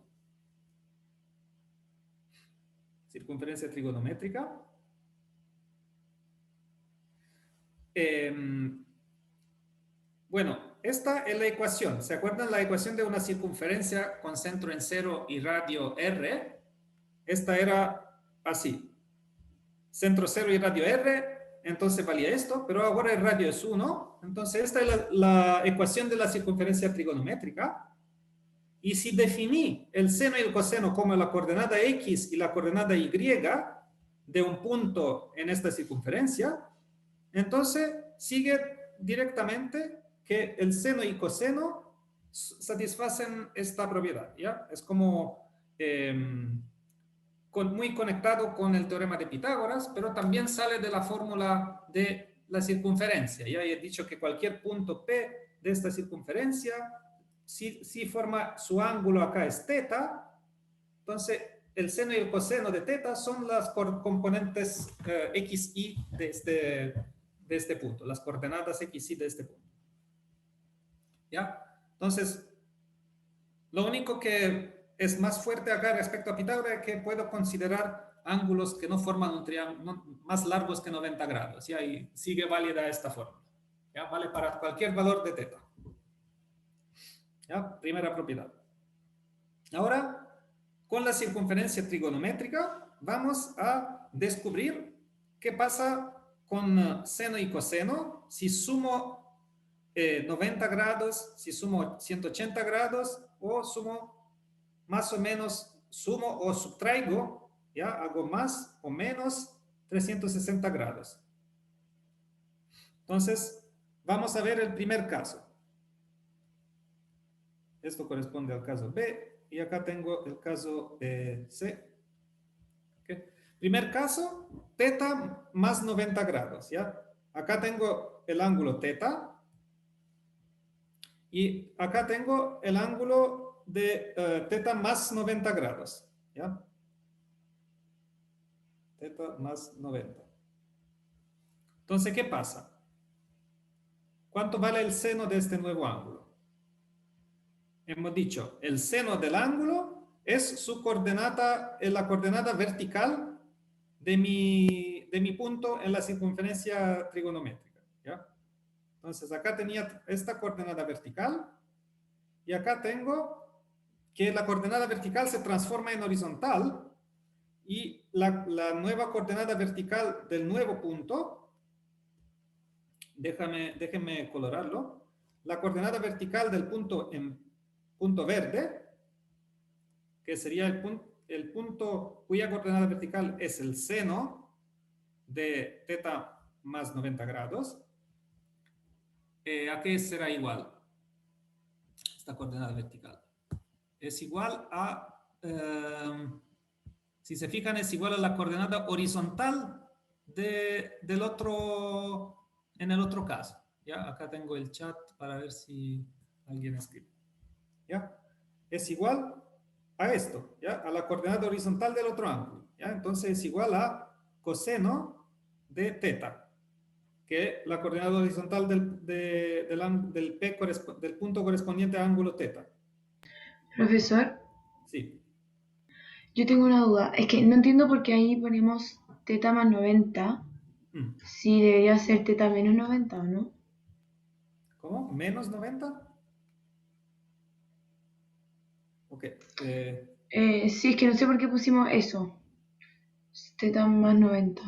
Circunferencia trigonométrica. Bueno, esta es la ecuación. ¿Se acuerdan la ecuación de una circunferencia con centro en 0 y radio R? Esta era así. Centro 0 y radio R, entonces valía esto, pero ahora el radio es 1. Entonces esta es la ecuación de la circunferencia trigonométrica. Y si definí el seno y el coseno como la coordenada X y la coordenada Y de un punto en esta circunferencia, entonces sigue directamente que el seno y coseno satisfacen esta propiedad, ¿ya? Es como muy conectado con el teorema de Pitágoras, pero también sale de la fórmula de la circunferencia. Ya he dicho que cualquier punto P de esta circunferencia, si forma su ángulo acá es teta, entonces el seno y el coseno de teta son las componentes X, Y de este punto, las coordenadas X, Y de este punto. ¿Ya? Entonces, lo único que es más fuerte acá respecto a Pitágoras es que puedo considerar ángulos que no forman un triángulo más largos que 90 grados, ¿ya? Y sigue válida esta fórmula, ¿ya? Vale para cualquier valor de teta. ¿Ya? Primera propiedad. Ahora, con la circunferencia trigonométrica, vamos a descubrir qué pasa con seno y coseno si sumo 90 grados, si sumo 180 grados o sumo más o menos, sumo o subtraigo, ¿ya? Hago más o menos 360 grados. Entonces, vamos a ver el primer caso. Esto corresponde al caso B y acá tengo el caso C. ¿Okay? Primer caso, teta más 90 grados, ¿ya? Acá tengo el ángulo teta. Y acá tengo el ángulo de teta más 90 grados. ¿Ya? Teta más 90. Entonces, ¿qué pasa? ¿Cuánto vale el seno de este nuevo ángulo? Hemos dicho, el seno del ángulo es su coordenada, es la coordenada vertical de mi punto en la circunferencia trigonométrica. ¿Ya? Entonces, acá tenía esta coordenada vertical y acá tengo que la coordenada vertical se transforma en horizontal y la nueva coordenada vertical del nuevo punto, déjenme colorarlo, la coordenada vertical del punto en punto verde, que sería el punto cuya coordenada vertical es el seno de θ más 90 grados. ¿A qué será igual esta coordenada vertical? Es igual a, si se fijan, es igual a la coordenada horizontal del otro, en el otro caso. ¿Ya? Acá tengo el chat para ver si alguien escribe. ¿Ya? Es igual a esto, ¿ya? A la coordenada horizontal del otro ángulo. ¿Ya? Entonces es igual a coseno de θ, que la coordenada horizontal del punto correspondiente al ángulo θ. Profesor, Sí. yo tengo una duda. Es que no entiendo por qué ahí ponemos θ más 90. Si debería ser θ menos 90, ¿o no? ¿Cómo? ¿Menos 90? Ok. Sí, es que no sé por qué pusimos eso. θ más 90.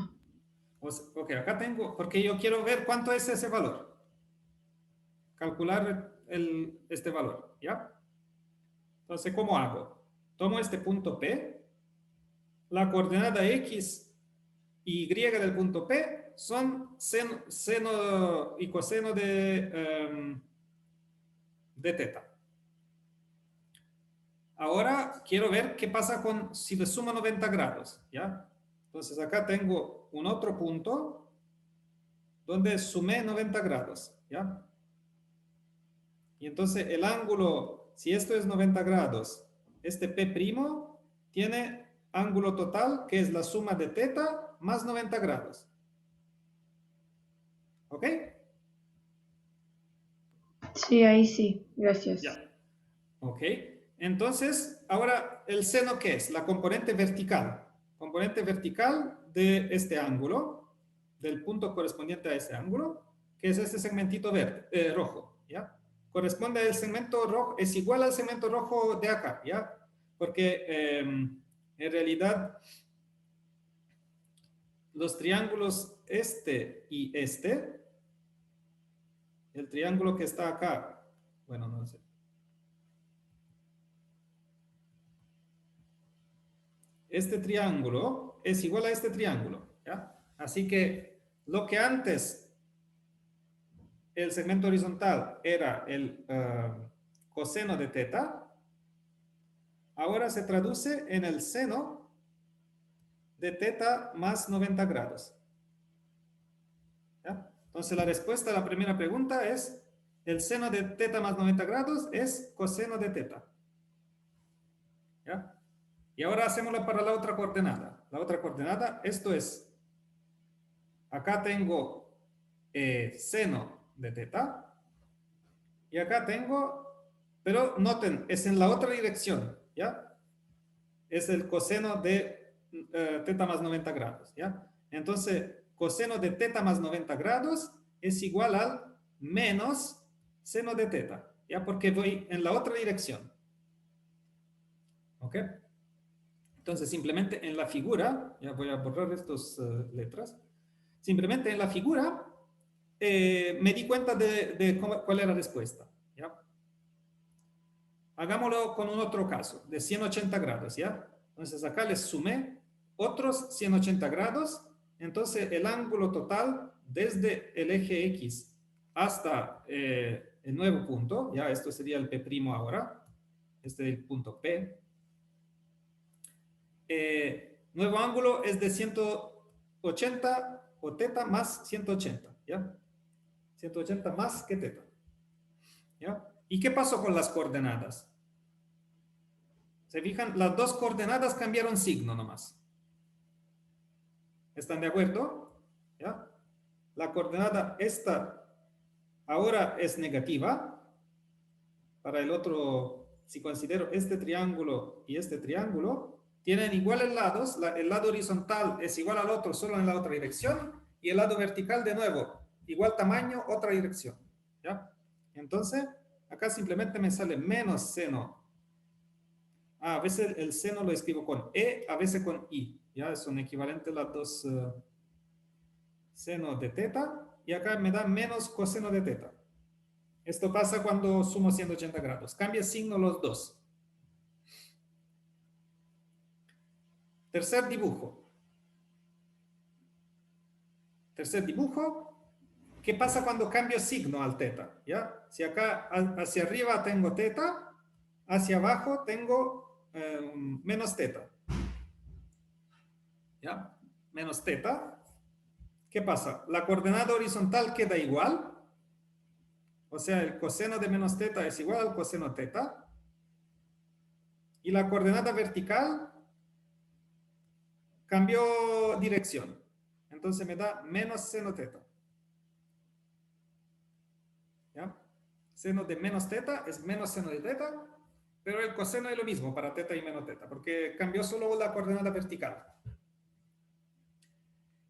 Ok, acá tengo, porque yo quiero ver cuánto es ese valor. Calcular este valor, ¿ya? Entonces, ¿cómo hago? Tomo este punto P, la coordenada X y Y del punto P son seno y coseno de θ. Ahora quiero ver qué pasa si le sumo 90 grados, ¿ya? Entonces acá tengo un otro punto donde sumé 90 grados, ¿ya? Y entonces el ángulo, si esto es 90 grados, este P' tiene ángulo total, que es la suma de θ más 90 grados. ¿Ok? Sí, ahí sí. Gracias. Ya. Ok. Entonces, ahora, ¿el seno qué es? La componente vertical. Componente vertical de este ángulo, del punto correspondiente a este ángulo, que es este segmentito verde, rojo, ¿ya? Corresponde al segmento rojo, es igual al segmento rojo de acá, ¿ya? Porque en realidad los triángulos este y este, el triángulo que está acá, bueno, no sé. Este triángulo es igual a este triángulo, ¿ya? Así que lo que antes el segmento horizontal era el coseno de θ, ahora se traduce en el seno de θ más 90 grados. ¿Ya? Entonces la respuesta a la primera pregunta es el seno de θ más 90 grados es coseno de θ. ¿Ya? Y ahora hacémoslo para la otra coordenada. La otra coordenada, esto es, acá tengo seno de θ, y acá tengo, pero noten, es en la otra dirección, ¿ya? Es el coseno de θ más 90 grados, ¿ya? Entonces, coseno de θ más 90 grados es igual al menos seno de θ, ¿ya? Porque voy en la otra dirección. ¿Ok? Entonces, simplemente en la figura, ya voy a borrar estas letras, simplemente en la figura me di cuenta de cuál era la respuesta, ¿ya? Hagámoslo con un otro caso, de 180 grados, ¿ya? Entonces acá les sumé otros 180 grados, entonces el ángulo total desde el eje X hasta el nuevo punto, ya esto sería el P' ahora, este es el punto P. Nuevo ángulo es de 180 o θ más 180, ¿ya? 180 más que θ, ¿ya? ¿Y qué pasó con las coordenadas? ¿Se fijan? Las dos coordenadas cambiaron signo nomás. ¿Están de acuerdo? ¿Ya? La coordenada esta ahora es negativa. Para el otro, si considero este triángulo y este triángulo, tienen iguales lados. El lado horizontal es igual al otro, solo en la otra dirección. Y el lado vertical, de nuevo, igual tamaño, otra dirección. ¿Ya? Entonces, acá simplemente me sale menos seno. A veces el seno lo escribo con E, a veces con I. Ya son equivalentes las dos senos de θ. Y acá me da menos coseno de θ. Esto pasa cuando sumo 180 grados. Cambia signo los dos. Tercer dibujo. Tercer dibujo. ¿Qué pasa cuando cambio signo al teta? ¿Ya? Si acá hacia arriba tengo teta, hacia abajo tengo menos teta. ¿Ya? Menos teta. ¿Qué pasa? La coordenada horizontal queda igual. O sea, el coseno de menos teta es igual al coseno teta. Y la coordenada vertical cambió dirección. Entonces me da menos seno teta. ¿Ya? Seno de menos teta es menos seno de teta, pero el coseno es lo mismo para teta y menos teta, porque cambió solo la coordenada vertical.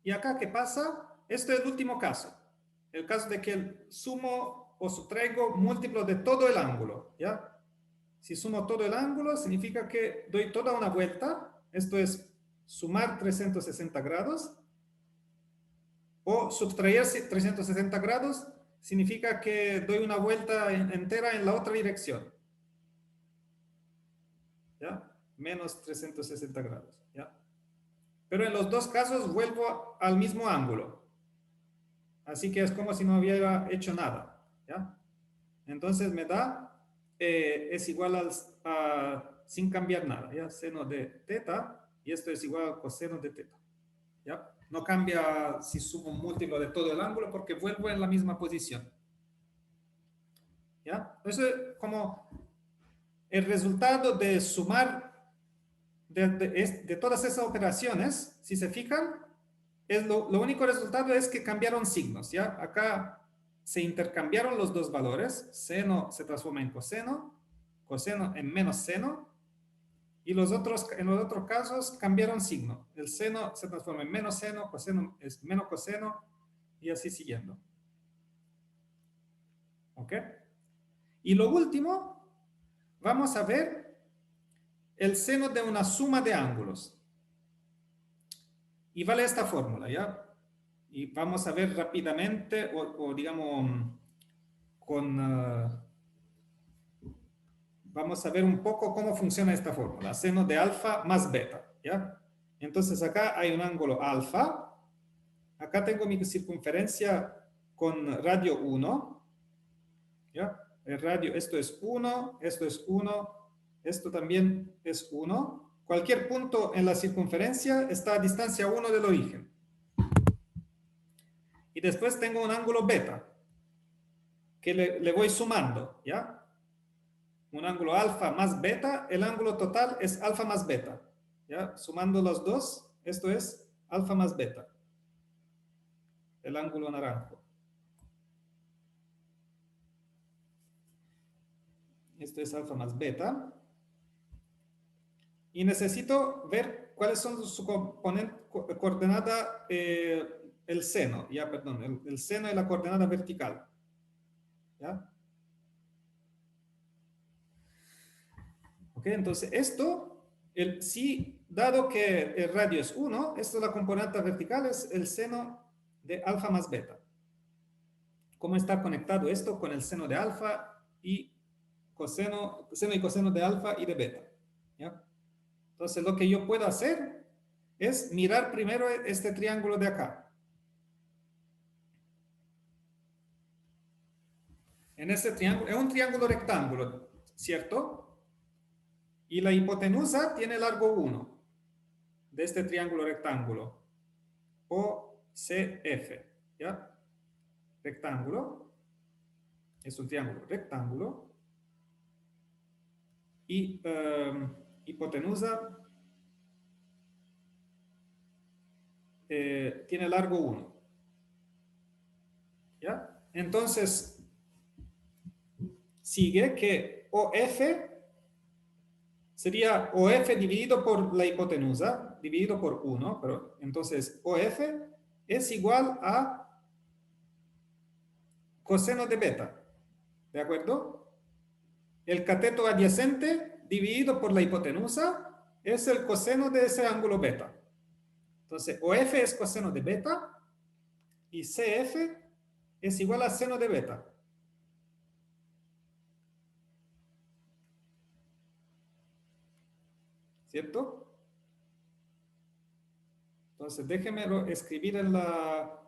Y acá, ¿qué pasa? Este es el último caso. El caso de que sumo o sustraigo múltiplos de todo el ángulo. ¿Ya? Si sumo todo el ángulo, significa que doy toda una vuelta. Esto es sumar 360 grados. O subtraer 360 grados significa que doy una vuelta entera en la otra dirección. ¿Ya? Menos 360 grados. ¿Ya? Pero en los dos casos vuelvo al mismo ángulo. Así que es como si no hubiera hecho nada. ¿Ya? Entonces me da, es igual sin cambiar nada. ¿Ya? Seno de teta, y esto es igual al coseno de teta. ¿Ya? No cambia si sumo un múltiplo de todo el ángulo porque vuelvo en la misma posición. ¿Ya? Eso es como el resultado de sumar de todas esas operaciones, si se fijan, lo único resultado es que cambiaron signos. ¿Ya? Acá se intercambiaron los dos valores. Seno se transforma en coseno, coseno en menos seno. Y en los otros casos cambiaron signo. El seno se transforma en menos seno, coseno es menos coseno, y así siguiendo. ¿Ok? Y lo último, vamos a ver el seno de una suma de ángulos. Y vale esta fórmula, ¿ya? Y vamos a ver rápidamente, o digamos, vamos a ver un poco cómo funciona esta fórmula. Seno de alfa más beta, ¿ya? Entonces acá hay un ángulo alfa. Acá tengo mi circunferencia con radio 1. ¿Ya? El radio, esto es 1, esto es 1, esto también es 1. Cualquier punto en la circunferencia está a distancia 1 del origen. Y después tengo un ángulo beta, que le voy sumando, ¿ya? Un ángulo alfa más beta, el ángulo total es alfa más beta. ¿Ya? Sumando los dos, esto es alfa más beta. El ángulo naranjo. Esto es alfa más beta. Y necesito ver cuáles son su coordenada, el seno. Ya, perdón, el seno es la coordenada vertical. ¿Ya? Ok, entonces esto, dado que el radio es 1, esto la componente vertical es el seno de alfa más beta. ¿Cómo está conectado esto con el seno de alfa y seno y coseno de alfa y de beta? ¿Ya? Entonces lo que yo puedo hacer es mirar primero este triángulo de acá. En este triángulo, es un triángulo rectángulo, ¿cierto? Y la hipotenusa tiene largo 1 de este triángulo rectángulo, OCF, ¿ya? Rectángulo, es un triángulo rectángulo, y hipotenusa tiene largo 1, ¿ya? Entonces, sigue que OF sería OF dividido por la hipotenusa, dividido por 1, pero entonces OF es igual a coseno de beta, ¿de acuerdo? El cateto adyacente dividido por la hipotenusa es el coseno de ese ángulo beta. Entonces OF es coseno de beta y CF es igual a seno de beta. ¿cierto? Entonces, déjenmelo escribir en la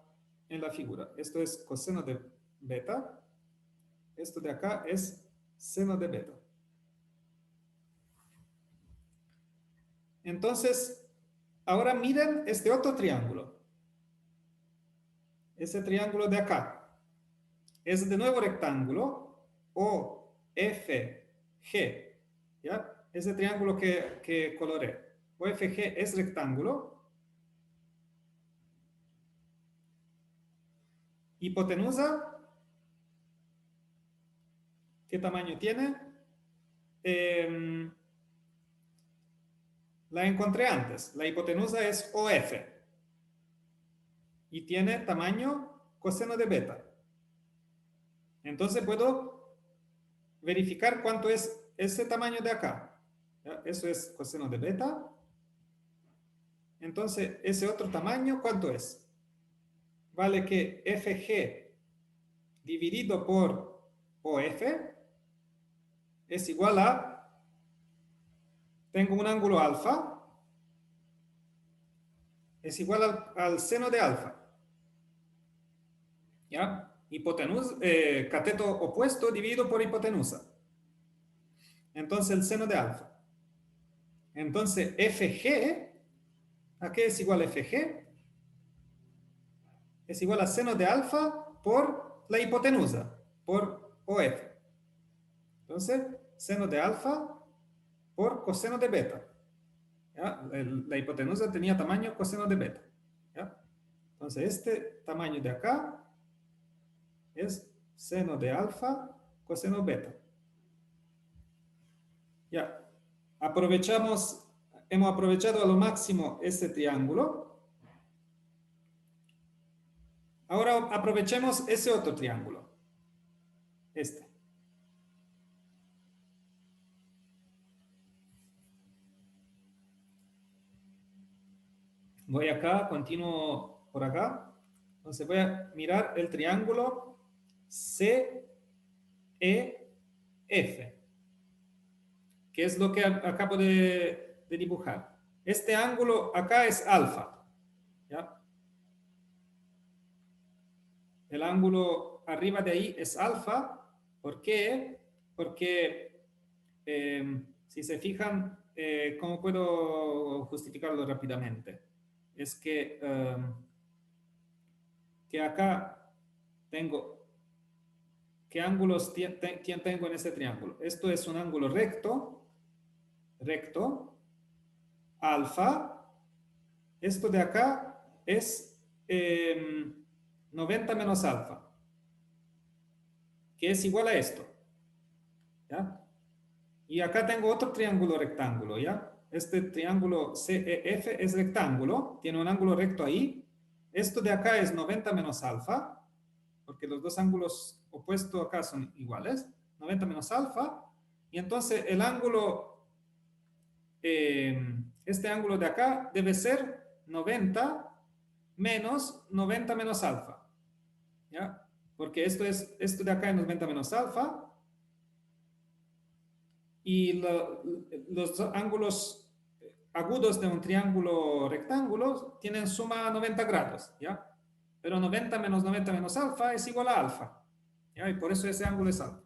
figura. Esto es coseno de beta. Esto de acá es seno de beta. Entonces, ahora miren este otro triángulo. Ese triángulo de acá. Es de nuevo rectángulo, OFG, ¿ya? Ese triángulo que coloré. OFG es rectángulo. Hipotenusa, ¿qué tamaño tiene? La encontré antes. La hipotenusa es OF. Y tiene tamaño coseno de beta. Entonces puedo verificar cuánto es ese tamaño de acá. ¿Ya? Eso es coseno de beta. Entonces, ese otro tamaño, ¿cuánto es? Vale que FG dividido por OF es igual a, tengo un ángulo alfa, es igual al seno de alfa. ¿Ya? Hipotenusa, cateto opuesto dividido por hipotenusa. Entonces el seno de alfa. Entonces FG, ¿a qué es igual FG? Es igual a seno de alfa por la hipotenusa, por OF. Entonces, seno de alfa por coseno de beta. ¿Ya? La hipotenusa tenía tamaño coseno de beta. ¿Ya? Entonces este tamaño de acá es seno de alfa coseno beta. Ya, hemos aprovechado a lo máximo este triángulo. Ahora aprovechemos ese otro triángulo. Este. Voy acá, continúo por acá. Entonces voy a mirar el triángulo CEF. Que es lo que acabo de dibujar. Este ángulo acá es alfa. ¿Ya? El ángulo arriba de ahí es alfa. ¿Por qué? Porque si se fijan, ¿cómo puedo justificarlo rápidamente? Es que acá tengo, ¿qué ángulos tengo en este triángulo? Esto es un ángulo recto, alfa. Esto de acá es 90 menos alfa, que es igual a esto. ¿Ya? Y acá tengo otro triángulo rectángulo, ¿ya? Este triángulo CEF es rectángulo, tiene un ángulo recto ahí. Esto de acá es 90 menos alfa, porque los dos ángulos opuestos acá son iguales. 90 menos alfa. Y entonces el ángulo, este ángulo de acá debe ser 90 menos alfa. ¿Ya? Porque esto de acá es 90 menos alfa. Y los ángulos agudos de un triángulo rectángulo tienen suma 90 grados, ¿ya? Pero 90 menos alfa es igual a alfa, ¿ya? Y por eso ese ángulo es alfa.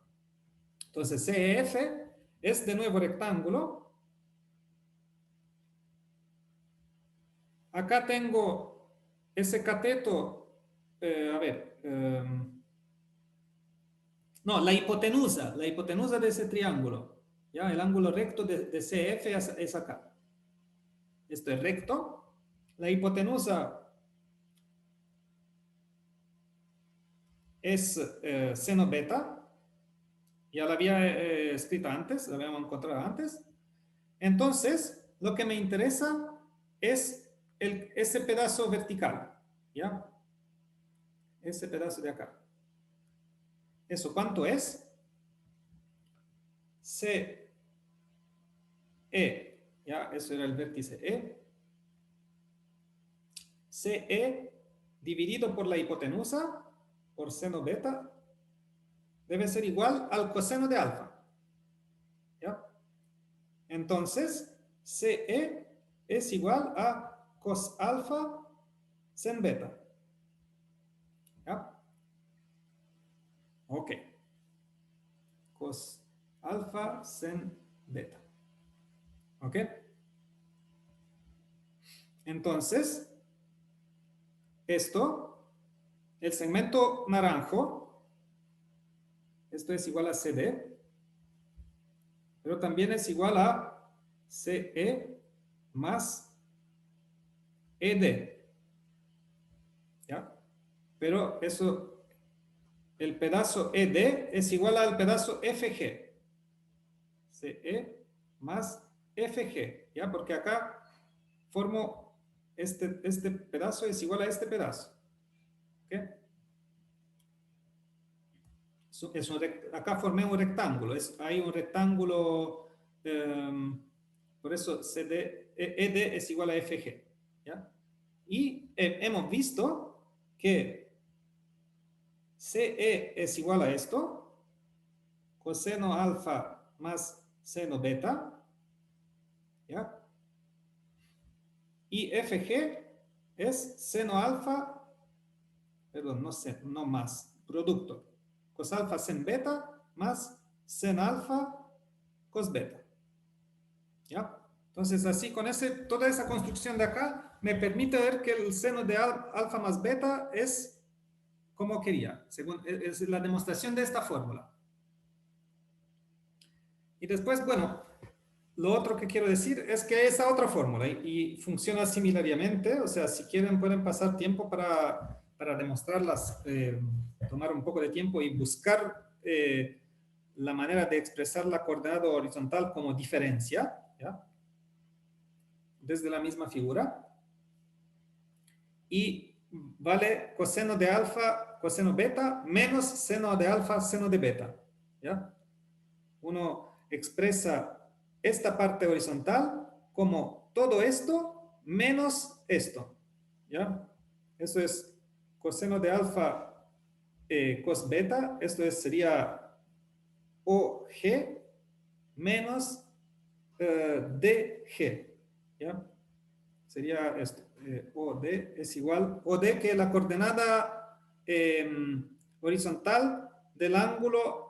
Entonces CEF es de nuevo rectángulo. Acá tengo ese cateto, no, la hipotenusa de ese triángulo. ¿Ya? El ángulo recto de CF es acá. Esto es recto. La hipotenusa es seno beta. Ya la había escrito antes, la habíamos encontrado antes. Entonces, lo que me interesa es ese pedazo vertical. ¿Ya? Ese pedazo de acá. ¿Eso cuánto es? CE, ¿ya? Eso era el vértice E. CE dividido por la hipotenusa, por seno beta, debe ser igual al coseno de alfa. ¿Ya? Entonces, CE es igual a cos alfa sin beta. ¿Ya? Ok. Cos alfa sin beta. ¿Ok? Entonces, esto, el segmento naranjo, esto es igual a CD, pero también es igual a CE más ED. ¿Ya? Pero eso, el pedazo ED es igual al pedazo FG. CE más FG, ¿ya? Porque acá formo este pedazo es igual a este pedazo. ¿Ok? Acá formé un rectángulo. Hay un rectángulo, por eso ED es igual a FG. ¿Ya? Y hemos visto que CE es igual a esto, coseno alfa más seno beta, ¿ya? Y FG es seno alfa, perdón, no más, producto, cos alfa sen beta más sen alfa cos beta, ¿ya? Entonces, así con toda esa construcción de acá, me permite ver que el seno de alfa más beta es como quería, según es la demostración de esta fórmula. Y después, bueno, lo otro que quiero decir es que esa otra fórmula y funciona similarmente, o sea, si quieren pueden pasar tiempo para demostrarlas, tomar un poco de tiempo y buscar la manera de expresar la coordenada horizontal como diferencia, ¿ya? Desde la misma figura. Y vale coseno de alfa, coseno beta, menos seno de alfa, seno de beta, ¿ya? Uno expresa esta parte horizontal como todo esto menos esto, ¿ya? Eso es coseno de alfa cos beta, sería OG menos DG, ¿ya? Sería esto, OD es igual, OD que es la coordenada horizontal del ángulo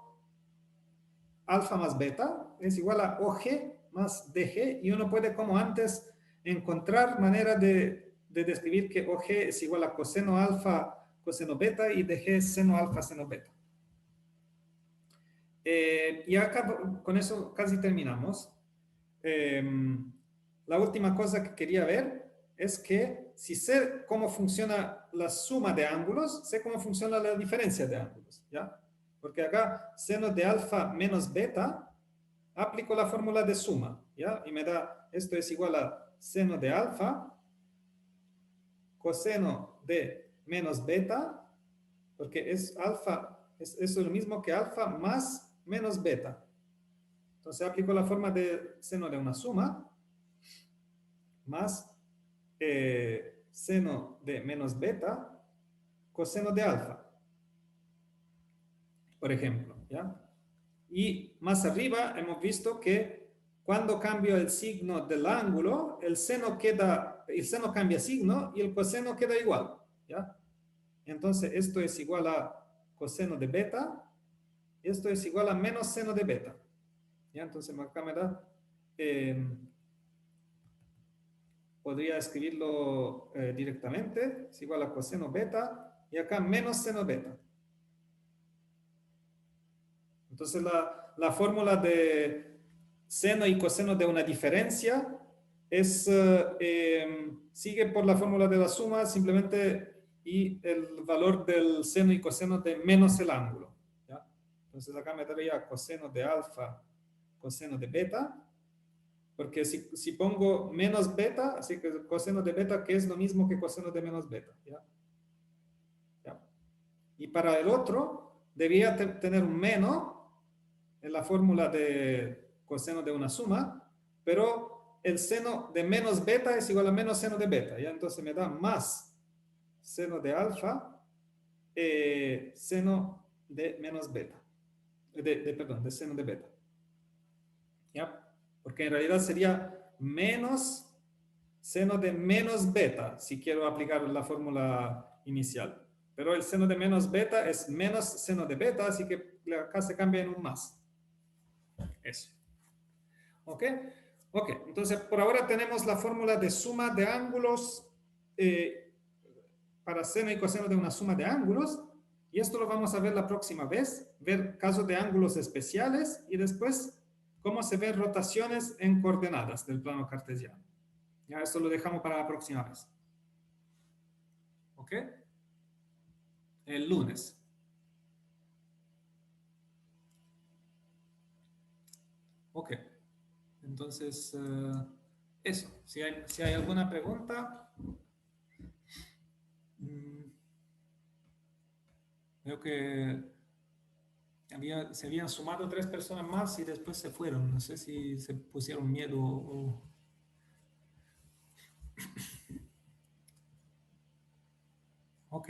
alfa más beta es igual a OG más DG y uno puede, como antes, encontrar manera de describir que OG es igual a coseno alfa, coseno beta y DG es seno alfa, seno beta. Y acá con eso casi terminamos. La última cosa que quería ver es que si sé cómo funciona la suma de ángulos, sé cómo funciona la diferencia de ángulos, ¿ya? Porque acá, seno de alfa menos beta, aplico la fórmula de suma, ¿ya? Y me da, esto es igual a seno de alfa, coseno de menos beta, porque es alfa, eso es lo mismo que alfa más menos beta. Entonces aplico la forma de seno de una suma, más seno de menos beta, coseno de alfa. Por ejemplo, ¿ya? Y más arriba hemos visto que cuando cambio el signo del ángulo, el seno cambia signo y el coseno queda igual, ¿ya? Entonces esto es igual a coseno de beta, esto es igual a menos seno de beta, ¿ya? Entonces acá me da, podría escribirlo directamente, es igual a coseno beta y acá menos seno beta. Entonces la fórmula de seno y coseno de una diferencia sigue por la fórmula de la suma simplemente y el valor del seno y coseno de menos el ángulo, ¿ya? Entonces acá me daría coseno de alfa, coseno de beta, porque si pongo menos beta, así que coseno de beta que es lo mismo que coseno de menos beta, ¿ya? ¿Ya? Y para el otro debía tener un menos en la fórmula de coseno de una suma, pero el seno de menos beta es igual a menos seno de beta, ¿ya? Entonces me da más seno de alfa, seno de menos beta, perdón, de seno de beta, ¿ya? Porque en realidad sería menos seno de menos beta, si quiero aplicar la fórmula inicial. Pero el seno de menos beta es menos seno de beta, así que acá se cambia en un más. Eso. ¿Ok? Ok, entonces por ahora tenemos la fórmula de suma de ángulos para seno y coseno de una suma de ángulos. Y esto lo vamos a ver la próxima vez, ver casos de ángulos especiales y después cómo se ven rotaciones en coordenadas del plano cartesiano. Ya esto lo dejamos para la próxima vez. ¿Ok? El lunes. Ok. Entonces, eso. Si hay alguna pregunta, veo que se habían sumado 3 personas más y después se fueron. No sé si se pusieron miedo o... Ok.